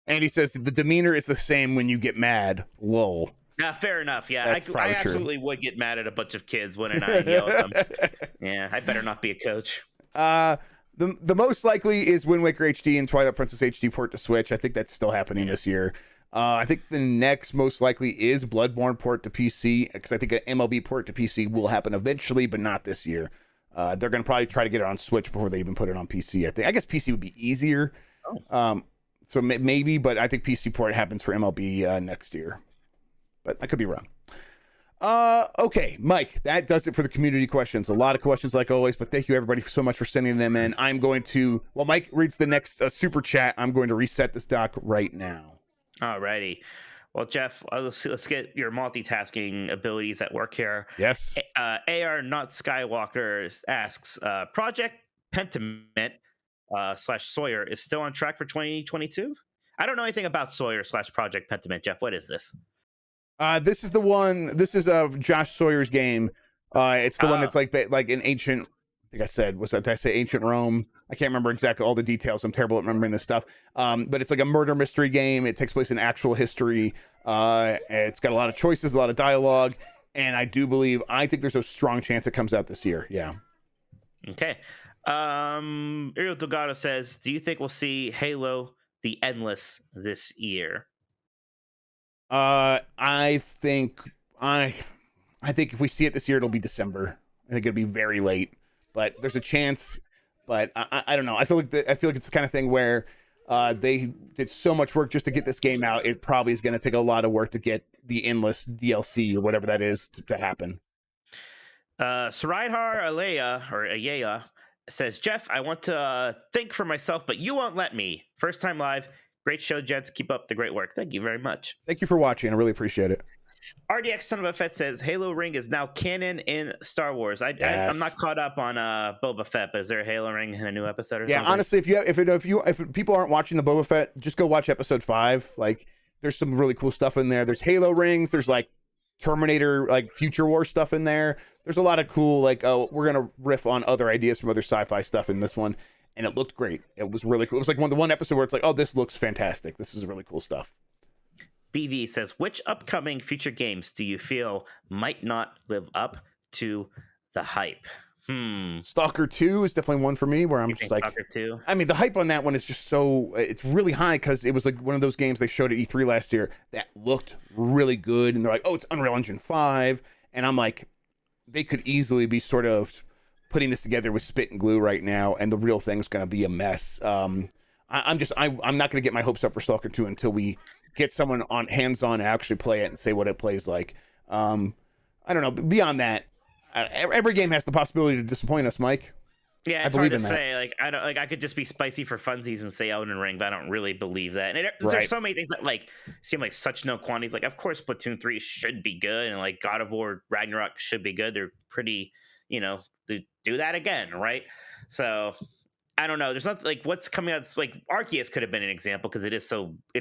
And he says the demeanor is the same when you get mad. Lol. Yeah, fair enough. Yeah, I absolutely would get mad at a bunch of kids, wouldn't I? Yell at them. Yeah, I better not be a coach. The most likely is Wind Waker HD and Twilight Princess HD port to Switch. I think that's still happening this year. I think the next most likely is Bloodborne port to PC, because I think an MLB port to PC will happen eventually, but not this year. They're going to probably try to get it on Switch before they even put it on PC. I guess PC would be easier. So maybe, but I think PC port happens for MLB next year. But I could be wrong. Okay, Mike, that does it for the community questions. A lot of questions like always, but thank you everybody so much for sending them in. I'm going to, while Mike reads the next super chat, I'm going to reset this doc right now. Alrighty. Well, Jeff, let's get your multitasking abilities at work here. Yes. AR Not Skywalker asks, Project Pentiment / Sawyer is still on track for 2022? I don't know anything about Sawyer / Project Pentiment. Jeff, what is this? This is the one. This is Josh Sawyer's game. It's the one that's like an ancient think I said, did I say ancient Rome? I can't remember exactly all the details. I'm terrible at remembering this stuff. But it's like a murder mystery game. It takes place in actual history. It's got a lot of choices, a lot of dialogue. And I think there's a strong chance it comes out this year. Yeah. Okay. Ariel Delgado says, do you think we'll see Halo the Endless this year? I think if we see it this year, it'll be December. I think it'll be very late, but there's a chance. But I don't know. I feel like it's the kind of thing where they did so much work just to get this game out. It probably is going to take a lot of work to get the endless DLC or whatever that is to happen. Saraidhar Aleya says, Jeff, I want to think for myself, but you won't let me. First time live. Great show, Jets. Keep up the great work. Thank you very much. Thank you for watching. I really appreciate it. RDX Son of a Fett says Halo Ring is now canon in Star Wars. I'm not caught up on Boba Fett, but is there a Halo Ring in a new episode or something? Yeah, honestly, if people aren't watching the Boba Fett, just go watch episode 5. Like, there's some really cool stuff in there. There's Halo rings. There's like Terminator, like Future War stuff in there. There's a lot of cool, like, we're gonna riff on other ideas from other sci-fi stuff in this one, and it looked great. It was really cool. It was like one episode where it's like, oh, this looks fantastic. This is really cool stuff. BV says, which upcoming future games do you feel might not live up to the hype? Stalker 2 is definitely one for me where I'm just like, Stalker 2? I mean, the hype on that one is just it's really high because it was like one of those games they showed at E3 last year that looked really good. And they're like, oh, it's Unreal Engine 5. And I'm like, they could easily be sort of putting this together with spit and glue right now. And the real thing's going to be a mess. I'm not going to get my hopes up for Stalker 2 until we get someone on hands-on and actually play it and say what it plays like. I don't know. Beyond that, every game has the possibility to disappoint us, Mike. Yeah, it's hard to say. Like, I could just be spicy for funsies and say Elden Ring, but I don't really believe that. And there's so many things that like seem like such no quantities. Like, of course, Splatoon 3 should be good, and like God of War Ragnarok should be good. They're pretty, they do that again, right? So I don't know. There's not like what's coming out. Like Arceus could have been an example because it's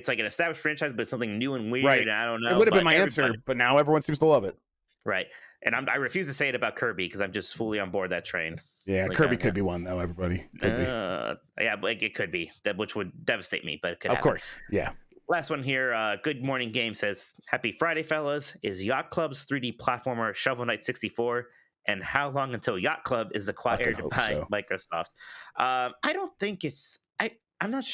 like an established franchise, but it's something new and weird. Right. And I don't know. It would have been my answer, but now everyone seems to love it. Right. And I refuse to say it about Kirby because I'm just fully on board that train. Yeah, like, Kirby could be one though. Everybody could be. Yeah, like it could be that, which would devastate me, but it could. Of course. Yeah. Last one here. Good Morning Game says, "Happy Friday, fellas. Is Yacht Club's 3D platformer Shovel Knight 64? And how long until Yacht Club is acquired by Microsoft?" I don't think it's. I'm not.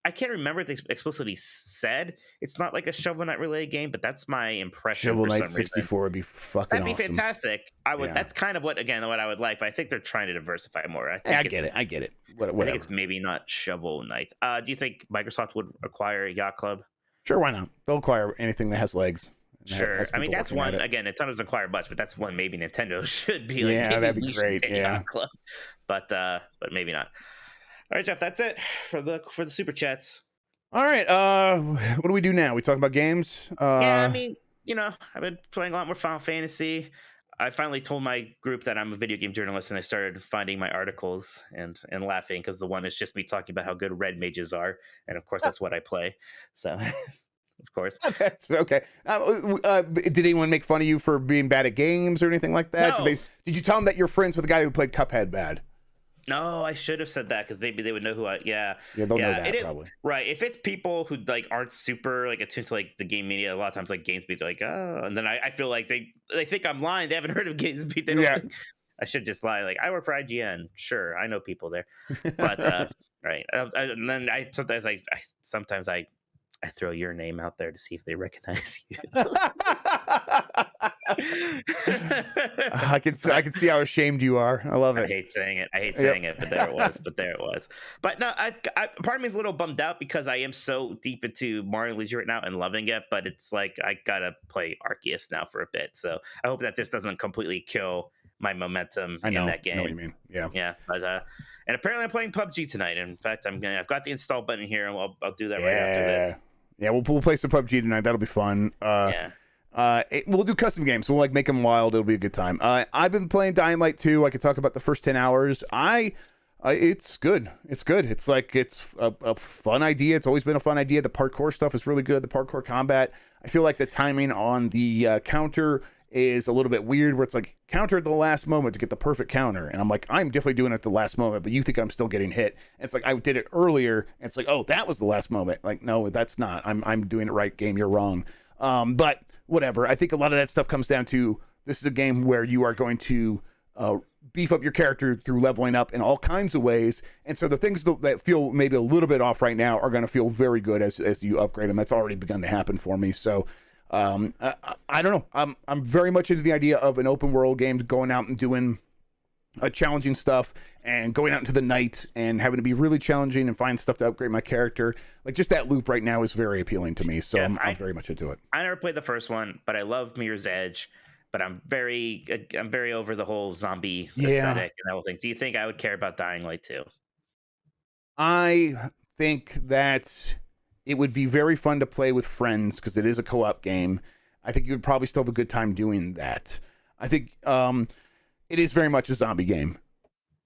I can't remember if they explicitly said it's not like a Shovel Knight related game, but that's my impression. Shovel Knight 64 would be fucking awesome. That'd be fantastic. I would. Yeah. That's kind of what I would like, but I think they're trying to diversify more. I get it. Whatever. I think it's maybe not Shovel Knight. Do you think Microsoft would acquire Yacht Club? Sure, why not? They'll acquire anything that has legs. Sure. I mean, that's one, again, it doesn't acquire much, but that's one maybe Nintendo should be like, yeah, that'd be great. Yeah. Club. But maybe not. All right, Jeff, that's it for the super chats. All right. What do we do now? We talk about games? Yeah, I mean, I've been playing a lot more Final Fantasy. I finally told my group that I'm a video game journalist, and I started finding my articles and laughing because the one is just me talking about how good red mages are. And of course, that's what I play. So, of course. That's okay. Did anyone make fun of you for being bad at games or anything like that? No. Did you tell them that you're friends with the guy who played Cuphead bad? No, I should have said that because maybe they would know who I. Yeah, they'll know that probably. Right. If it's people who like aren't super like attuned to like the game media, a lot of times like GamesBeat, they're like, oh, and then I feel like they think I'm lying. They haven't heard of GamesBeat. They don't think I should just lie. Like, I work for IGN. Sure, I know people there, but right. And then I sometimes I throw your name out there to see if they recognize you. I can see how ashamed you are. I love it. I hate saying it, but there it was. But no, I part of me is a little bummed out because I am so deep into Mario and Luigi right now and loving it. But it's like I gotta play Arceus now for a bit. So I hope that just doesn't completely kill my momentum in that game. I know what you mean. Yeah. But and apparently I'm playing PUBG tonight. In fact, I've got the install button here, and I'll do that right after that. Yeah, we'll play some PUBG tonight. That'll be fun. We'll do custom games. We'll like make them wild. It'll be a good time. I've been playing Dying Light 2. I could talk about the first 10 hours. It's good. It's like it's a fun idea. It's always been a fun idea. The parkour stuff is really good. The parkour combat. I feel like the timing on the counter is a little bit weird, where it's like counter at the last moment to get the perfect counter. And I'm like, I'm definitely doing it at the last moment, but you think I'm still getting hit. And it's like, I did it earlier. And it's like, oh, that was the last moment. Like, no, that's not. I'm doing it right, game. You're wrong. But whatever. I think a lot of that stuff comes down to, this is a game where you are going to beef up your character through leveling up in all kinds of ways. And so the things that feel maybe a little bit off right now are going to feel very good as you upgrade them. That's already begun to happen for me. So I don't know. I'm very much into the idea of an open world game, going out and doing challenging stuff and going out into the night and having to be really challenging and find stuff to upgrade my character. Like, just that loop right now is very appealing to me. So I'm very much into it. I never played the first one, but I love Mirror's Edge. But I'm very over the whole zombie aesthetic and that whole thing. Do you think I would care about Dying Light 2? I think that it would be very fun to play with friends because it is a co-op game. I think you would probably still have a good time doing that. I think it is very much a zombie game.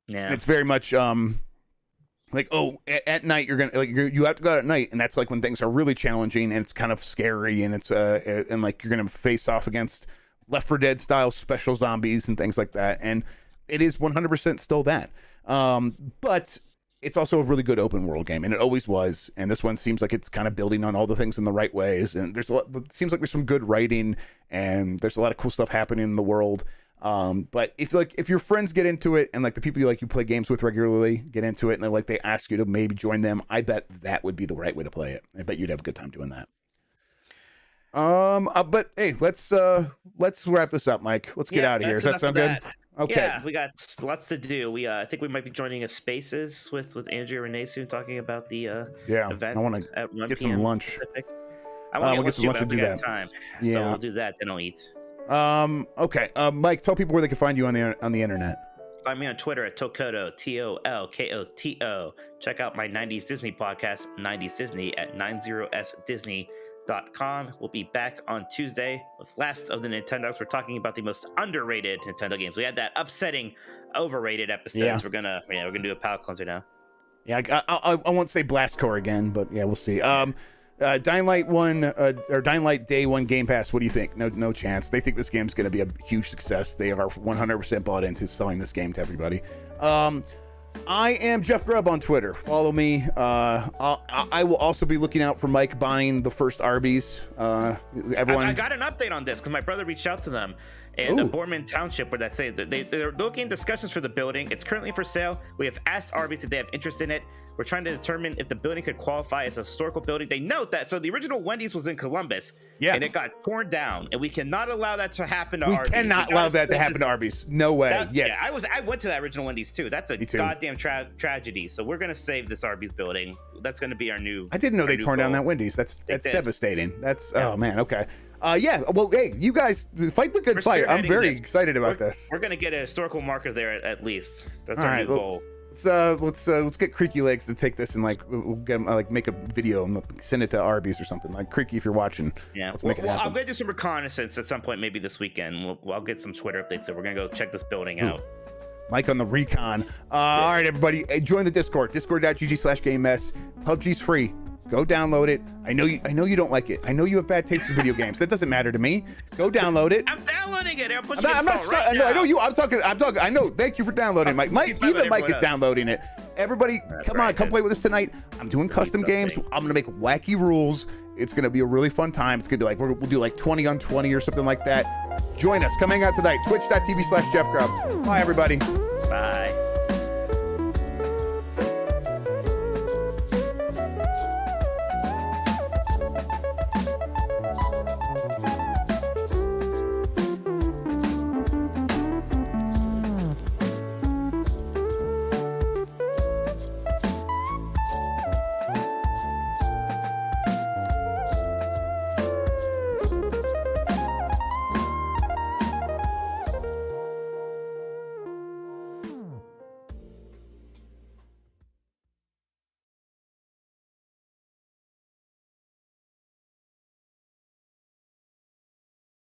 Yeah, and it's very much like, oh, at night you're gonna you have to go out at night, and that's like when things are really challenging and it's kind of scary, and it's and like you're gonna face off against Left 4 Dead style special zombies and things like that. And it is 100% still that. But it's also a really good open world game, and it always was. And this one seems like it's kind of building on all the things in the right ways. And there's it seems like there's some good writing, and there's a lot of cool stuff happening in the world. But if your friends get into it, and like the people you play games with regularly get into it, and they ask you to maybe join them, I bet that would be the right way to play it. I bet you'd have a good time doing that. But hey, let's wrap this up, Mike. Let's get out of here. Does that sound good? Okay. Yeah, we got lots to do. I think we might be joining a Spaces with Andrea Renee soon, talking about the event. I want to get some lunch. I want to get some lunch to do that. Time. Yeah. So we'll do that, then I'll eat. Okay. Mike, tell people where they can find you on the internet. Find me on Twitter at Tokoto, TOLKOTO. Check out my 90s Disney podcast, 90s Disney, at 90sdisney.com. We'll be back on Tuesday with last of the Nintendo's. We're talking about the most underrated Nintendo games. We had that upsetting overrated episodes. Yeah. We're gonna do a palate cleanser now. Yeah, I won't say Blastcore again, but yeah, we'll see. Dying Light 1 or Dying Light Day 1 Game Pass. What do you think? No chance. They think this game's going to be a huge success. They are 100% bought into selling this game to everybody. I am Jeff Grubb on Twitter. Follow me. I will also be looking out for Mike buying the first Arby's. Everyone, I got an update on this because my brother reached out to them. And Bournemouth Township, where they're looking at discussions for the building. It's currently for sale. We have asked Arby's if they have interest in it. We're trying to determine if the building could qualify as a historical building. They note that the original Wendy's was in Columbus, and it got torn down, and we cannot allow that to happen to Arby's. We cannot allow that to happen to Arby's. No way. Yes. Yeah, I went to that original Wendy's too. That's a goddamn tragedy. So we're gonna save this Arby's building. That's gonna be our new. I didn't know they torn down that Wendy's. That's devastating. That's oh man. Okay. Yeah. Well, hey, you guys fight the good fight. I'm very excited about this. We're gonna get a historical marker there at least. That's our new goal. Let's get Creaky Legs to take this and we'll get make a video and send it to Arby's or something. Like, Creaky, if you're watching, let's make it happen. I'm gonna do some reconnaissance at some point, maybe this weekend. I'll get some Twitter updates. So we're gonna go check this building out. Mike on the recon. All right, everybody, join the Discord. Discord.gg/GameMess. PUBG's free. Go download it. I know you don't like it. I know you have bad taste in video games. That doesn't matter to me. Go download it. I'm downloading it. I know you. I'm talking. I know. Thank you for downloading, Mike. Even Mike is downloading it. Everybody, come play with us tonight. I'm doing custom games. I'm gonna make wacky rules. It's gonna be a really fun time. It's gonna be we'll do 20 on 20 or something like that. Join us. Come hang out tonight. Twitch.tv/JeffGrubb. Bye, everybody. Bye.